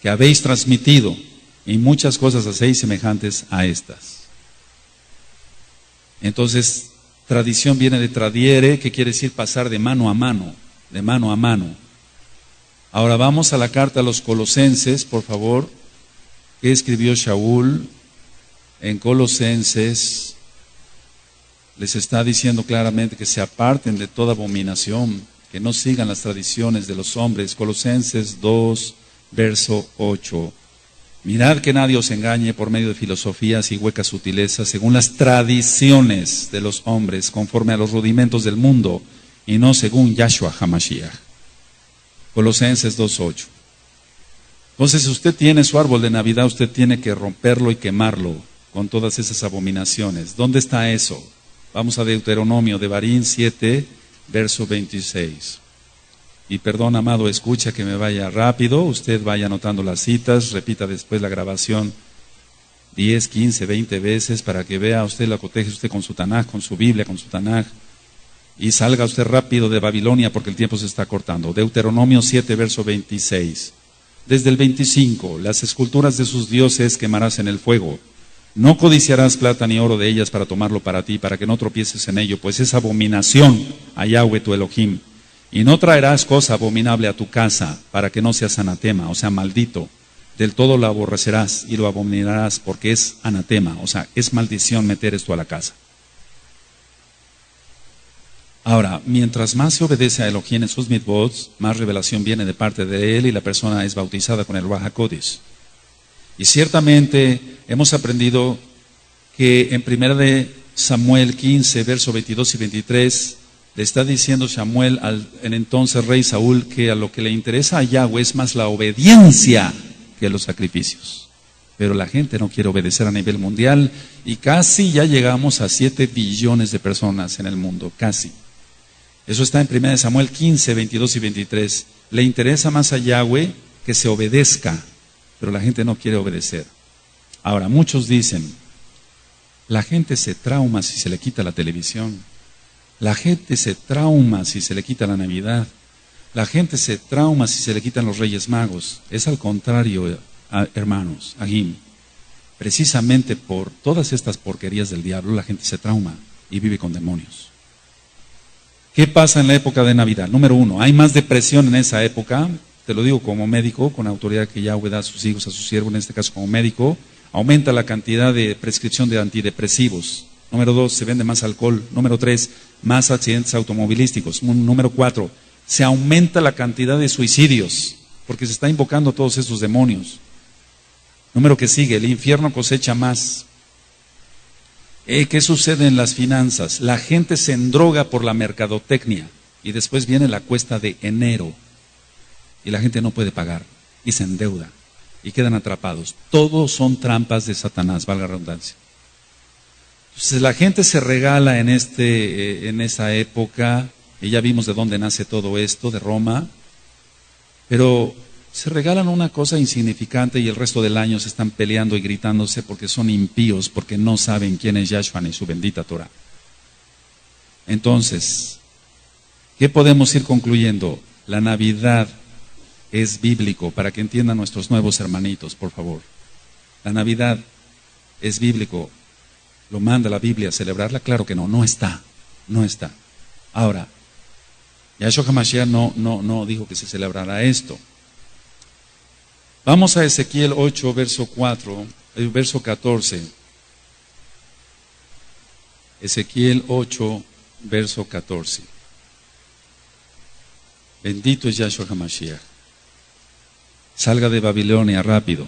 que habéis transmitido, y muchas cosas hacéis semejantes a estas. Entonces, tradición viene de tradiere, que quiere decir pasar de mano a mano, de mano a mano. Ahora vamos a la carta a los Colosenses, por favor, que escribió Shaul en Colosenses. Les está diciendo claramente que se aparten de toda abominación, que no sigan las tradiciones de los hombres. Colosenses 2, verso 8. Mirad que nadie os engañe por medio de filosofías y huecas sutilezas, según las tradiciones de los hombres, conforme a los rudimentos del mundo, y no según Yahshua HaMashiach. Colosenses 2:8. Entonces, si usted tiene su árbol de Navidad, usted tiene que romperlo y quemarlo con todas esas abominaciones. ¿Dónde está eso? Vamos a Deuteronomio, Devarim 7, verso 26. Y perdón, amado, escucha que me vaya rápido, usted vaya anotando las citas, repita después la grabación 10, 15, 20 veces para que vea usted, la coteje usted con su Tanaj, con su Biblia, con su Tanaj. Y salga usted rápido de Babilonia porque el tiempo se está cortando. Deuteronomio 7, verso 26. Desde el 25, las esculturas de sus dioses quemarás en el fuego. No codiciarás plata ni oro de ellas para tomarlo para ti, para que no tropieces en ello, pues es abominación a Yahweh tu Elohim. Y no traerás cosa abominable a tu casa, para que no seas anatema, o sea, maldito. Del todo lo aborrecerás y lo abominarás, porque es anatema, o sea, es maldición meter esto a la casa. Ahora, mientras más se obedece a Elohim en sus mitzvot, más revelación viene de parte de él y la persona es bautizada con el Ruach HaKodesh. Y ciertamente hemos aprendido que en 1 Samuel 15, verso 22 y 23, le está diciendo Samuel al entonces rey Saúl que a lo que le interesa a Yahweh es más la obediencia que los sacrificios. pero la gente no quiere obedecer a nivel mundial y casi ya llegamos a 7 billones de personas en el mundo, casi. Eso está en 1 Samuel 15, 22 y 23. Le interesa más a Yahweh que se obedezca, pero la gente no quiere obedecer. Ahora, muchos dicen, la gente se trauma si se le quita la televisión. La gente se trauma si se le quita la Navidad. La gente se trauma si se le quitan los Reyes Magos. Es al contrario, hermanos, Ahim. Precisamente por todas estas porquerías del diablo, la gente se trauma y vive con demonios. ¿Qué pasa en la época de Navidad? Número 1, hay más depresión en esa época. Te lo digo como médico, con autoridad que Yahweh da a sus hijos, a sus siervos, en este caso como médico. Aumenta la cantidad de prescripción de antidepresivos. Número 2, se vende más alcohol. Número 3, más accidentes automovilísticos. Número 4, se aumenta la cantidad de suicidios, porque se está invocando todos estos demonios. Número que sigue, el infierno cosecha más. ¿Qué sucede en las finanzas? La gente se endroga por la mercadotecnia y después viene la cuesta de enero y la gente no puede pagar y se endeuda y quedan atrapados. Todos son trampas de Satanás, valga la redundancia. Entonces la gente se regala en esa época, y ya vimos de dónde nace todo esto, de Roma, pero se regalan una cosa insignificante y el resto del año se están peleando y gritándose porque son impíos, porque no saben quién es Yahshua ni su bendita Torah. Entonces, ¿qué podemos ir concluyendo? La Navidad es bíblico, para que entiendan nuestros nuevos hermanitos, por favor. La Navidad es bíblico. ¿Lo manda la Biblia a celebrarla? Claro que no, no está. Ahora, Yahshua HaMashiach no dijo que se celebrara esto. Vamos a Ezequiel 8, verso 14. Ezequiel 8, verso 14. Bendito es Yahshua HaMashiach. Salga de Babilonia rápido.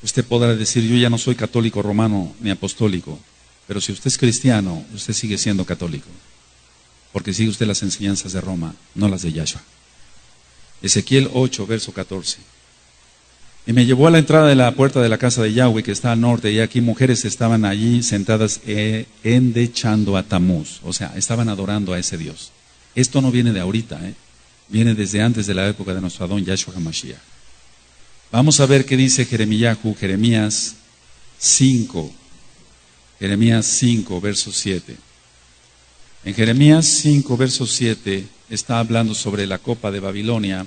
Usted podrá decir, yo ya no soy católico romano ni apostólico, pero si usted es cristiano, usted sigue siendo católico, porque sigue usted las enseñanzas de Roma, no las de Yahshua. Ezequiel 8, verso 14. Y me llevó a la entrada de la puerta de la casa de Yahweh, que está al norte, y aquí mujeres estaban allí sentadas endechando a Tamuz, o sea, estaban adorando a ese Dios. Esto no viene de ahorita, viene desde antes de la época de nuestro Adón Yahshua HaMashiach. Vamos a ver qué dice Jeremías 5, verso 7. En Jeremías 5, verso 7, está hablando sobre la copa de Babilonia.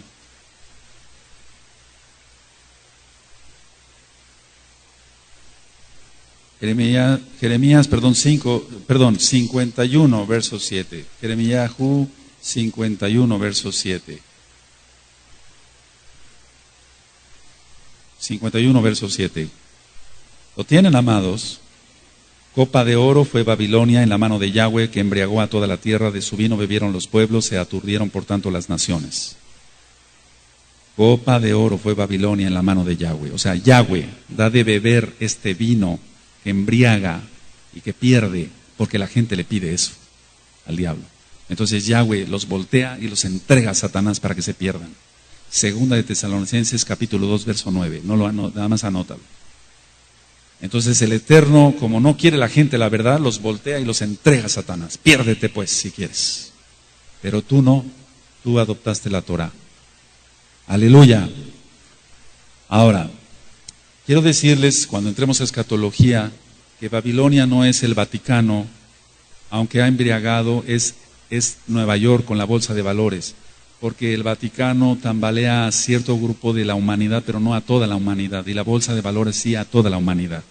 Jeremías 51, verso 7. Jeremías 51, verso 7. 51, verso 7. ¿Lo tienen, amados? Copa de oro fue Babilonia en la mano de Yahweh, que embriagó a toda la tierra. De su vino bebieron los pueblos, se aturdieron por tanto las naciones. Copa de oro fue Babilonia en la mano de Yahweh. O sea, Yahweh da de beber este vino que embriaga y que pierde, porque la gente le pide eso al diablo. Entonces Yahweh los voltea y los entrega a Satanás para que se pierdan. Segunda de Tesalonicenses capítulo 2, verso 9. Nada más anótalo. Entonces el Eterno, como no quiere la gente la verdad, los voltea y los entrega a Satanás. Piérdete pues si quieres. Pero tú no, tú adoptaste la Torah. Aleluya. Ahora, quiero decirles, cuando entremos a escatología, que Babilonia no es el Vaticano, aunque ha embriagado, es Nueva York con la bolsa de valores, porque el Vaticano tambalea a cierto grupo de la humanidad, pero no a toda la humanidad, y la bolsa de valores sí a toda la humanidad.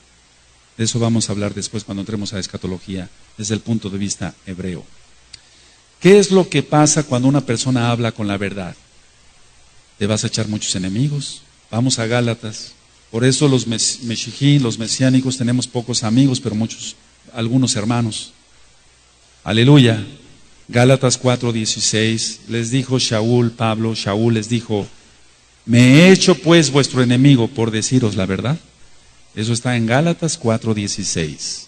De eso vamos a hablar después cuando entremos a escatología, desde el punto de vista hebreo. ¿Qué es lo que pasa cuando una persona habla con la verdad? Te vas a echar muchos enemigos. Vamos a Gálatas. Por eso los meshijín, los mesiánicos, tenemos pocos amigos, pero algunos hermanos. Aleluya. Gálatas 4:16, les dijo Shaul les dijo, me he hecho pues vuestro enemigo por deciros la verdad. Eso está en Gálatas 4:16.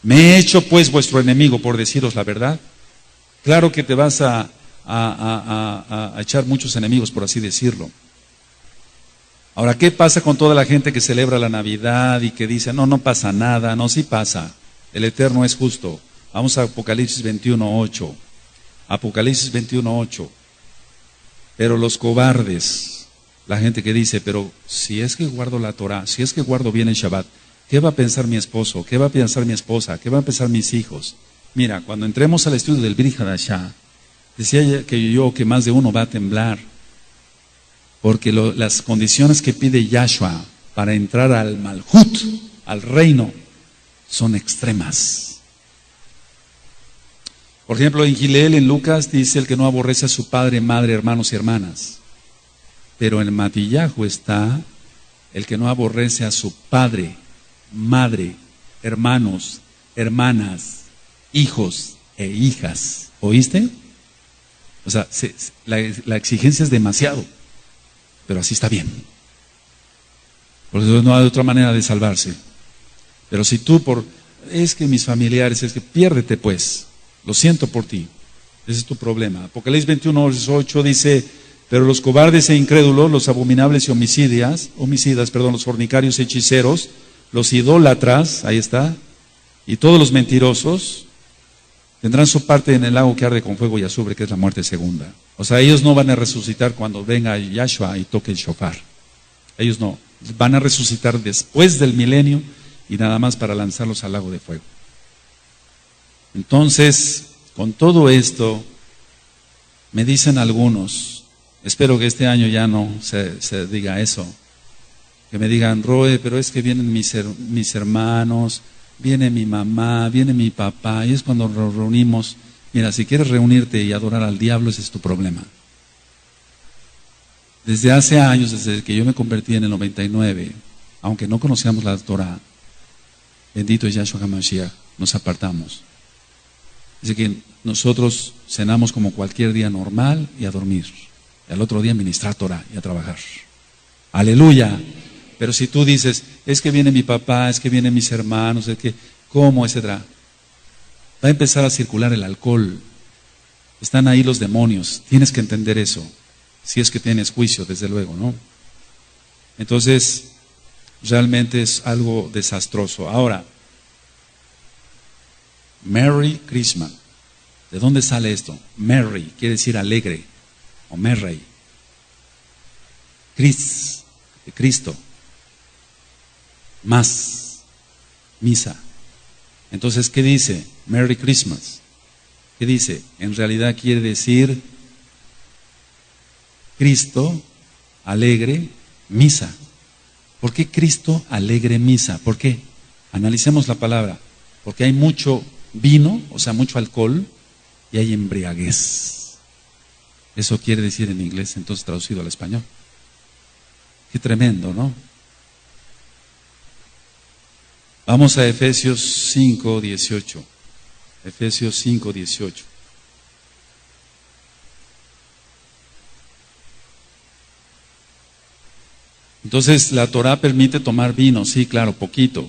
Me he hecho pues vuestro enemigo por deciros la verdad. Claro que te vas a echar muchos enemigos, por así decirlo. Ahora, ¿qué pasa con toda la gente que celebra la Navidad y que dice, no, no pasa nada? No, sí pasa. El Eterno es justo. Vamos a Apocalipsis 21:8. Apocalipsis 21:8. Pero los cobardes, la gente que dice, pero si es que guardo la Torah, si es que guardo bien el Shabbat, ¿qué va a pensar mi esposo? ¿Qué va a pensar mi esposa? ¿Qué van a pensar mis hijos? Mira, cuando entremos al estudio del Brit Hadashah, decía que más de uno va a temblar, porque las condiciones que pide Yahshua para entrar al Malhut, al reino, son extremas. Por ejemplo, en Gileel, en Lucas, dice el que no aborrece a su padre, madre, hermanos y hermanas. Pero en Matillahu está el que no aborrece a su padre, madre, hermanos, hermanas, hijos e hijas. ¿Oíste? O sea, la exigencia es demasiado, pero así está bien. Por eso no hay otra manera de salvarse. Pero si tú es que mis familiares, es que piérdete pues, lo siento por ti, ese es tu problema. Apocalipsis 21:8 dice, pero los cobardes e incrédulos, los abominables y homicidas, los fornicarios y hechiceros, los idólatras, ahí está, y todos los mentirosos, tendrán su parte en el lago que arde con fuego y azufre, que es la muerte segunda. O sea, ellos no van a resucitar cuando venga Yahshua y toque el shofar. Ellos no, van a resucitar después del milenio y nada más para lanzarlos al lago de fuego. Entonces, con todo esto, me dicen algunos, espero que este año ya no se diga eso, que me digan, Roe, pero es que vienen mis hermanos, viene mi mamá, viene mi papá, y es cuando nos reunimos. Mira, si quieres reunirte y adorar al diablo, ese es tu problema. Desde hace años, desde que yo me convertí en el 99, aunque no conocíamos la Torah, bendito es Yahshua HaMashiach, nos apartamos. Dice que nosotros cenamos como cualquier día normal y a dormir. Y al otro día ministrar Torah y a trabajar. Aleluya. Pero si tú dices, es que viene mi papá, es que vienen mis hermanos, es que, ¿cómo? Etcétera. Va a empezar a circular el alcohol. Están ahí los demonios. Tienes que entender eso. Si es que tienes juicio, desde luego, ¿no? Entonces, realmente es algo desastroso. Ahora, Merry Christmas. ¿De dónde sale esto? Merry quiere decir alegre, o Merry. De Cristo. Más. Misa. Entonces, ¿qué dice? Merry Christmas. ¿Qué dice? En realidad quiere decir Cristo, alegre, misa. ¿Por qué Cristo, alegre, misa? ¿Por qué? Analicemos la palabra. Porque hay mucho vino, o sea, mucho alcohol, y hay embriaguez. Eso quiere decir en inglés, entonces traducido al español. Qué tremendo, ¿no? Vamos a Efesios 5:18. Efesios 5:18. Entonces, la Torah permite tomar vino, sí, claro, poquito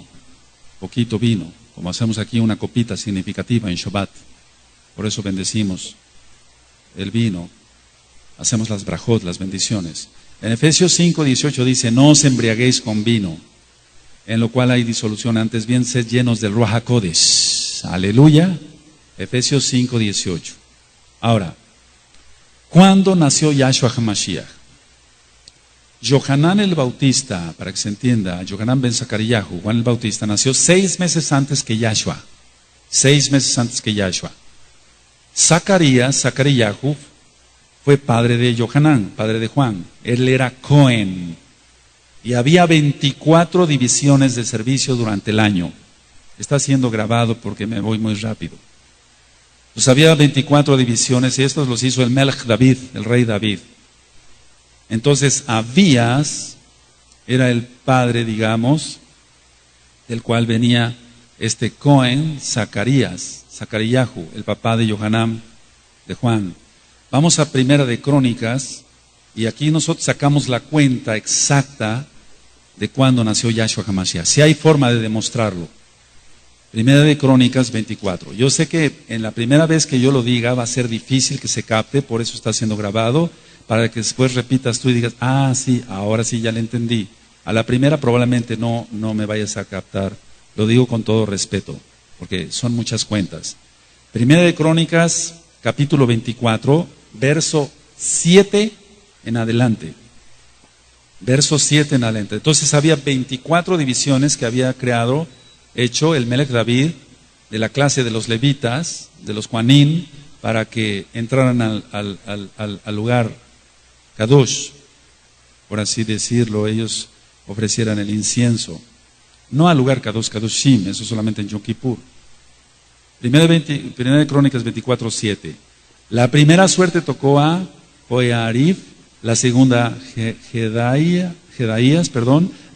vino, como hacemos aquí una copita significativa en Shabbat. Por eso bendecimos el vino, hacemos las brajot, las bendiciones. En Efesios 5:18 dice, no os embriaguéis con vino, en lo cual hay disolución, antes bien sed llenos del Ruach HaKodesh. Aleluya. Efesios 5:18. Ahora, ¿cuándo nació Yahshua HaMashiach? Yohanan el Bautista, para que se entienda, Yohanan ben Zacariyahu, Juan el Bautista, nació 6 meses antes que Yahshua. 6 meses antes que Yahshua. Zacariyahu, fue padre de Yohanan, padre de Juan. Él era Cohen. Y había 24 divisiones de servicio durante el año. Está siendo grabado porque me voy muy rápido. Pues había 24 divisiones y estos los hizo el Melech David, el rey David. Entonces Abías era el padre, digamos, del cual venía este Cohen, Zacariyahu, el papá de Yohanan, de Juan. Vamos a Primera de Crónicas y aquí nosotros sacamos la cuenta exacta de cuándo nació Yahshua HaMashiach. Si hay forma de demostrarlo. Primera de Crónicas 24. Yo sé que en la primera vez que yo lo diga va a ser difícil que se capte, por eso está siendo grabado, para que después repitas tú y digas, ah, sí, ahora sí ya le entendí. A la primera probablemente no me vayas a captar. Lo digo con todo respeto, porque son muchas cuentas. Primera de Crónicas, capítulo 24, verso 7 en adelante. Verso 7 en adelante. Entonces había 24 divisiones que había hecho el Melech David de la clase de los levitas, de los Juanín, para que entraran al lugar Kadosh, por así decirlo, ellos ofrecieran el incienso. No al lugar Kadosh, Kadoshim, eso solamente en Yom Kippur. Primera de Crónicas 24, 7. La primera suerte tocó a Joiarib, la segunda Jedaías,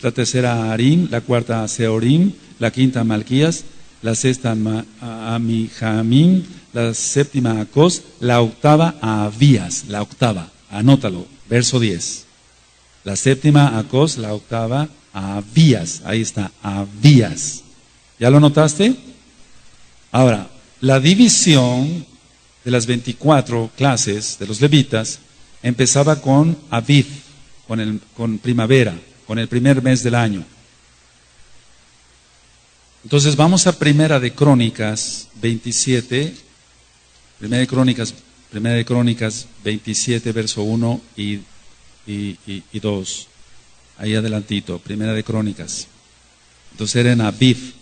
la tercera a Arim, la cuarta a Seorim, la quinta a Malquías, la sexta a Amijamim, la séptima a Acos, la octava a Abías, la octava, anótalo, verso 10. La séptima a Acos, la octava a Abías, ahí está, Abías. ¿Ya lo notaste? Ahora, la división de las 24 clases de los levitas empezaba con Aviv, con primavera, con el primer mes del año. Entonces vamos a Primera de Crónicas 27, Primera de Crónicas 27, verso 1 y 2. Ahí adelantito, Primera de Crónicas. Entonces era en Aviv,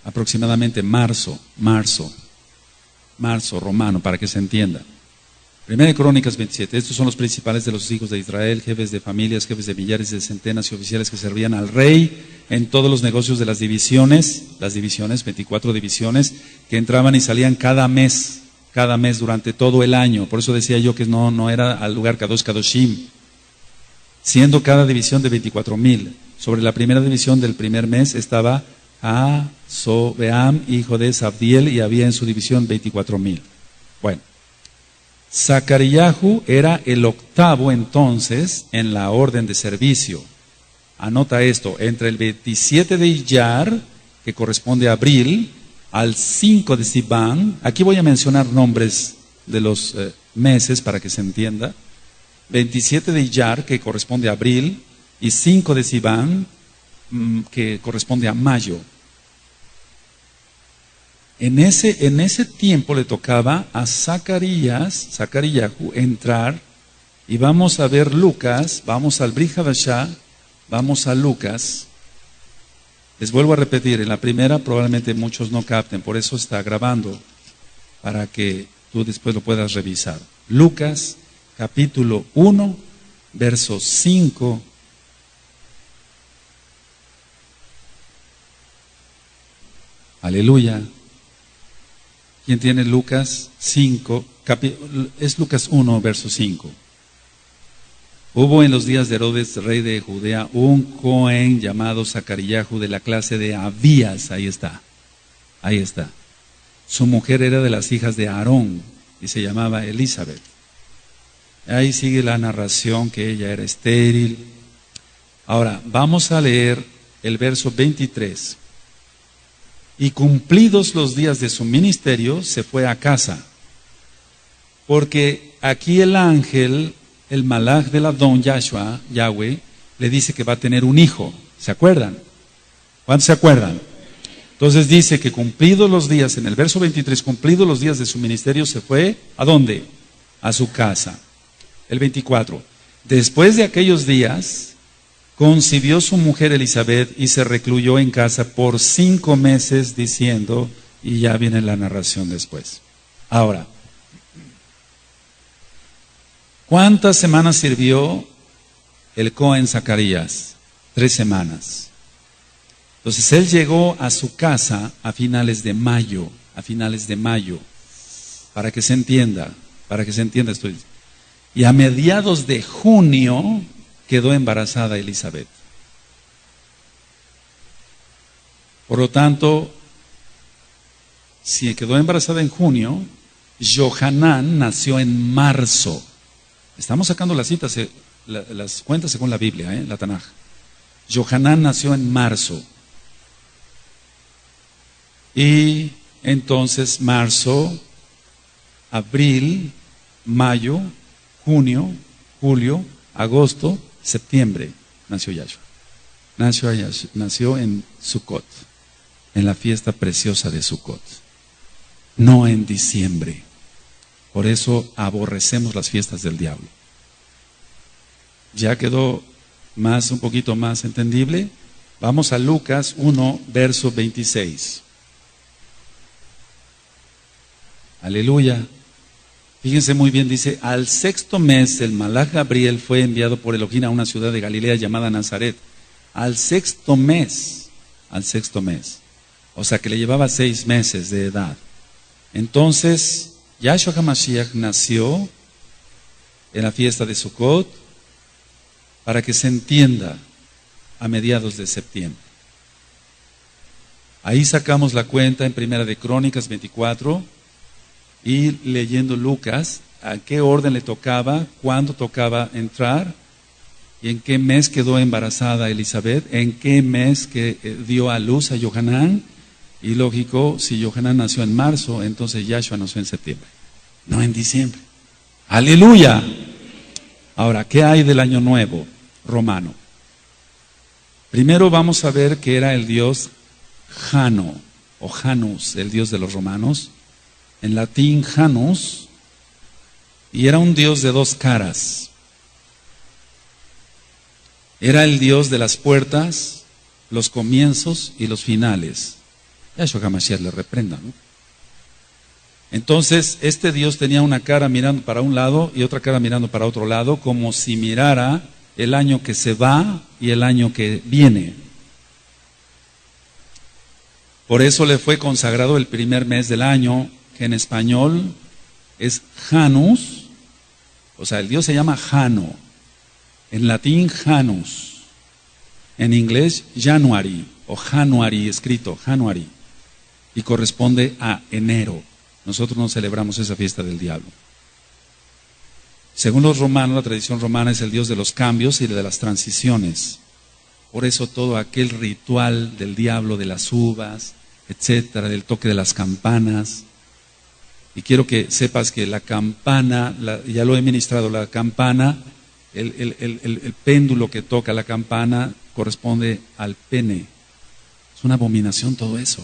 aproximadamente marzo romano, para que se entienda. Primera de Crónicas 27, estos son los principales de los hijos de Israel, jefes de familias, jefes de millares, de centenas y oficiales que servían al rey en todos los negocios de las divisiones, 24 divisiones, que entraban y salían cada mes durante todo el año. Por eso decía yo que no era al lugar Kadosh Kadoshim, siendo cada división de 24,000. Sobre la primera división del primer mes estaba Sobeam, hijo de Sabdiel, y había en su división 24,000. Bueno. Zacariyahu era el octavo entonces en la orden de servicio. Anota esto, entre el 27 de Iyar, que corresponde a abril, al 5 de Sivan, aquí voy a mencionar nombres de los meses para que se entienda. 27 de Iyar, que corresponde a abril, y 5 de Sivan, que corresponde a mayo. En ese tiempo le tocaba a Zacariyahu entrar, y vamos a ver Lucas, vamos al Brit Hadashah, vamos a Lucas. Les vuelvo a repetir, en la primera probablemente muchos no capten, por eso está grabando, para que tú después lo puedas revisar. Lucas, capítulo 1, verso 5. Aleluya. ¿Quién tiene Lucas 5? Es Lucas 1, verso 5. Hubo en los días de Herodes, rey de Judea, un Cohen llamado Zacariyahu de la clase de Abías. Ahí está. Su mujer era de las hijas de Aarón y se llamaba Elizabeth. Ahí sigue la narración que ella era estéril. Ahora, vamos a leer el verso 23. Y cumplidos los días de su ministerio, se fue a casa. Porque aquí el ángel, el malach del Adón, Yahweh, le dice que va a tener un hijo. ¿Se acuerdan? ¿Cuántos se acuerdan? Entonces dice que cumplidos los días, en el verso 23, cumplidos los días de su ministerio, se fue, ¿a dónde? A su casa. El 24. Después de aquellos días, concibió su mujer Elizabeth y se recluyó en casa por 5 meses diciendo, y ya viene la narración después. Ahora, ¿cuántas semanas sirvió el Cohen Zacarías? 3 semanas. Entonces él llegó a su casa a finales de mayo, para que se entienda esto. Y a mediados de junio quedó embarazada Elizabeth. Por lo tanto, si quedó embarazada en junio, Johanán nació en marzo. Estamos sacando las citas, las cuentas según la Biblia, la Tanaj. Johanán nació en marzo. Y entonces marzo, abril, mayo, junio, julio, agosto, septiembre nació Yahshua. Nació en Sukkot, en la fiesta preciosa de Sukkot, no en diciembre. Por eso aborrecemos las fiestas del diablo. ¿Ya quedó un poquito más entendible? Vamos a Lucas 1, verso 26. Aleluya. Fíjense muy bien, dice: al sexto mes el malaj Gabriel fue enviado por Elohim a una ciudad de Galilea llamada Nazaret. Al sexto mes. O sea que le llevaba 6 meses de edad. Entonces, Yahshua HaMashiach nació en la fiesta de Sukkot, para que se entienda, a mediados de septiembre. Ahí sacamos la cuenta en Primera de Crónicas 24 y leyendo Lucas, a qué orden le tocaba, cuándo tocaba entrar y en qué mes quedó embarazada Elizabeth, en qué mes que dio a luz a Yohanan. Y lógico, si Yohanan nació en marzo, entonces Yahshua nació en septiembre, no en diciembre. ¡Aleluya! Ahora, ¿qué hay del año nuevo romano? Primero vamos a ver que era el dios Jano, o Janus, el dios de los romanos. En latín, Janus, y era un dios de 2 caras. Era el dios de las puertas, los comienzos y los finales. Yahshua HaMashiach le reprenda, ¿no? Entonces, este Dios tenía una cara mirando para un lado y otra cara mirando para otro lado, como si mirara el año que se va y el año que viene. Por eso le fue consagrado el primer mes del año, que en español es Janus, o sea, el Dios se llama Jano, en latín Janus, en inglés January, o January, escrito January, y corresponde a enero. Nosotros no celebramos esa fiesta del diablo. Según los romanos, la tradición romana es el Dios de los cambios y de las transiciones. Por eso todo aquel ritual del diablo, de las uvas, etcétera, del toque de las campanas. Y quiero que sepas que la campana, ya lo he ministrado, la campana, el péndulo que toca la campana corresponde al pene. Es una abominación todo eso.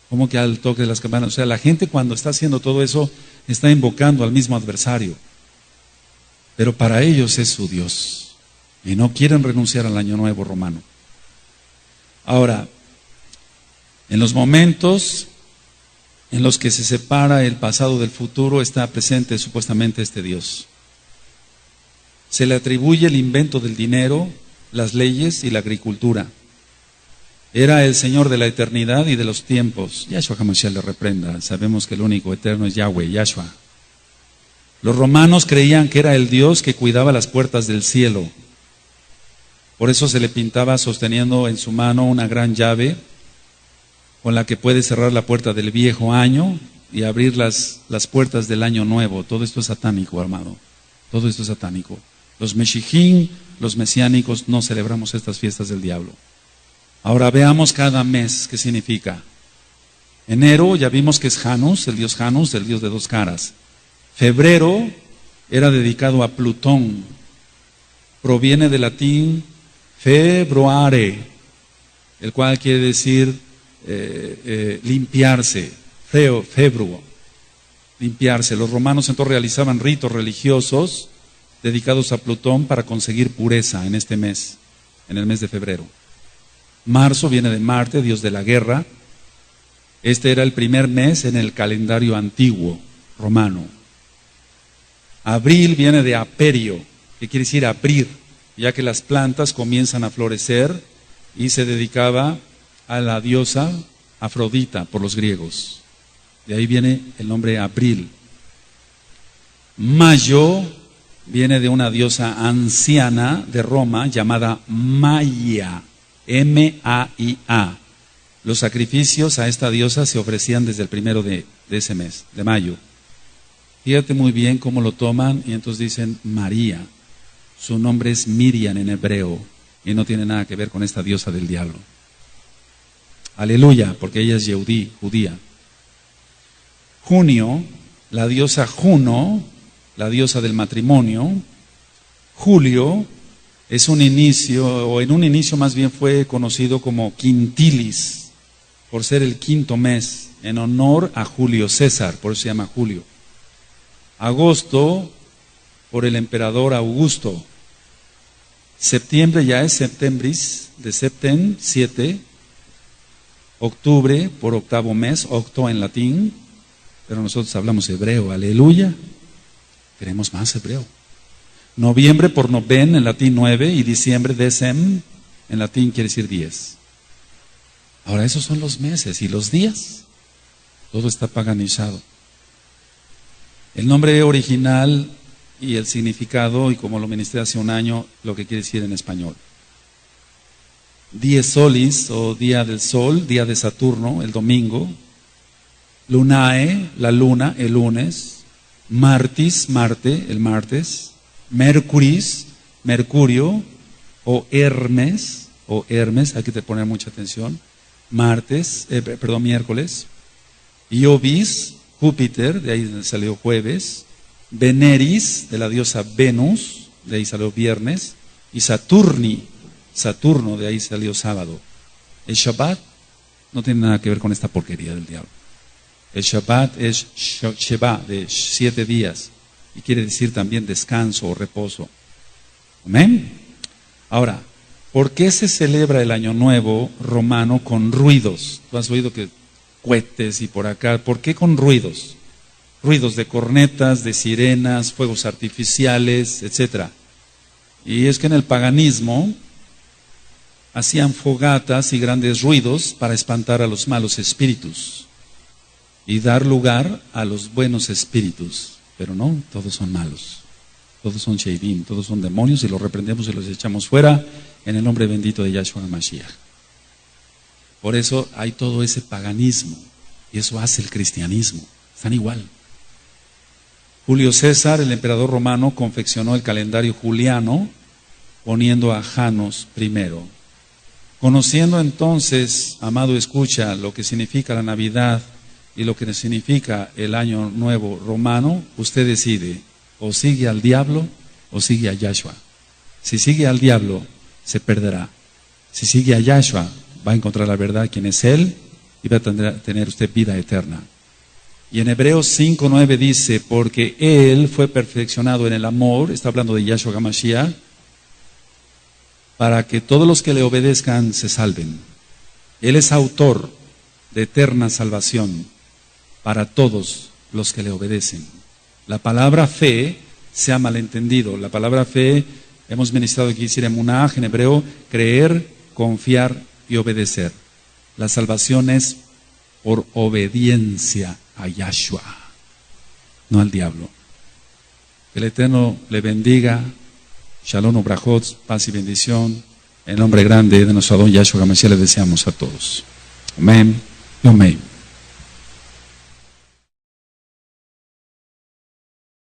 ¿Cómo que al toque de las campanas? O sea, la gente cuando está haciendo todo eso está invocando al mismo adversario. Pero para ellos es su Dios. Y no quieren renunciar al año nuevo romano. Ahora, en los momentos en los que se separa el pasado del futuro, está presente supuestamente este Dios. Se le atribuye el invento del dinero, las leyes y la agricultura. Era el Señor de la eternidad y de los tiempos. Yahshua HaMashiach le reprenda. Sabemos que el único eterno es Yahweh, Yahshua. Los romanos creían que era el Dios que cuidaba las puertas del cielo. Por eso se le pintaba sosteniendo en su mano una gran llave con la que puede cerrar la puerta del viejo año y abrir las puertas del año nuevo. Todo esto es satánico, amado. Todo esto es satánico. Los Meshichim, los mesiánicos, no celebramos estas fiestas del diablo. Ahora veamos cada mes qué significa. Enero ya vimos que es Janus, el dios de 2 caras. Febrero era dedicado a Plutón. Proviene del latín februare, el cual quiere decir limpiarse. Februo, limpiarse. Los romanos entonces realizaban ritos religiosos dedicados a Plutón para conseguir pureza en este mes, en el mes de febrero. Marzo viene de Marte, dios de la guerra. Este era el primer mes en el calendario antiguo romano. Abril viene de aperio, que quiere decir abrir, ya que las plantas comienzan a florecer, y se dedicaba a la diosa Afrodita por los griegos. De ahí viene el nombre Abril. Mayo viene de una diosa anciana de Roma llamada Maia, M-A-I-A. Los sacrificios a esta diosa se ofrecían desde el primero de ese mes, de mayo. Fíjate muy bien cómo lo toman y entonces dicen María. Su nombre es Miriam en hebreo y no tiene nada que ver con esta diosa del diablo. Aleluya, porque ella es Yehudí, judía. Junio, la diosa Juno, la diosa del matrimonio. Julio es un inicio, o en un inicio más bien fue conocido como Quintilis, por ser el quinto mes, en honor a Julio César, por eso se llama Julio. Agosto, por el emperador Augusto. Septiembre ya es septembris, de septem, 7. Octubre, por octavo mes, octo en latín, pero nosotros hablamos hebreo, aleluya. Queremos más hebreo. Noviembre, por noven, en latín 9, y diciembre, decem, en latín quiere decir 10. Ahora, esos son los meses y los días. Todo está paganizado. El nombre original y el significado, y como lo ministré hace un año, lo que quiere decir en español. Dies solis, o día del sol, día de Saturno, el domingo. Lunae, la luna, el lunes. Martis, Marte, el martes. Mercuris, Mercurio, o Hermes, hay que poner mucha atención. Miércoles. Iovis, Júpiter, de ahí salió jueves. Veneris, de la diosa Venus, de ahí salió viernes. Y Saturni, Saturno, de ahí salió sábado. El Shabbat no tiene nada que ver con esta porquería del diablo. El Shabbat es Sheba, de 7 días, y quiere decir también descanso o reposo. Amén. Ahora, ¿por qué se celebra el Año Nuevo romano con ruidos? Tú has oído que cohetes y por acá. ¿Por qué con ruidos? Ruidos de cornetas, de sirenas, fuegos artificiales, etc. Y es que en el paganismo hacían fogatas y grandes ruidos para espantar a los malos espíritus y dar lugar a los buenos espíritus. Pero no, todos son malos. Todos son sheidim, todos son demonios, y los reprendemos y los echamos fuera en el nombre bendito de Yahshua Mashiach. Por eso hay todo ese paganismo, y eso hace el cristianismo. Están igual. Julio César, el emperador romano, confeccionó el calendario juliano poniendo a Janos primero. Conociendo entonces, amado escucha, lo que significa la Navidad y lo que significa el Año Nuevo romano, usted decide, o sigue al diablo o sigue a Yahshua. Si sigue al diablo, se perderá. Si sigue a Yahshua, va a encontrar la verdad, quién es Él, y va a tener usted vida eterna. Y en Hebreos 5:9 dice, porque Él fue perfeccionado en el amor, está hablando de Yahshua HaMashiach, para que todos los que le obedezcan se salven. Él es autor de eterna salvación para todos los que le obedecen. La palabra fe se ha malentendido. La palabra fe, hemos ministrado aquí, decir emunah, en hebreo, creer, confiar y obedecer. La salvación es por obediencia a Yahshua, no al diablo. Que el Eterno le bendiga. Shalom ubrajot, paz y bendición. En nombre grande de nuestro Adón Yahshua HaMashiach le deseamos a todos. Amén y amén.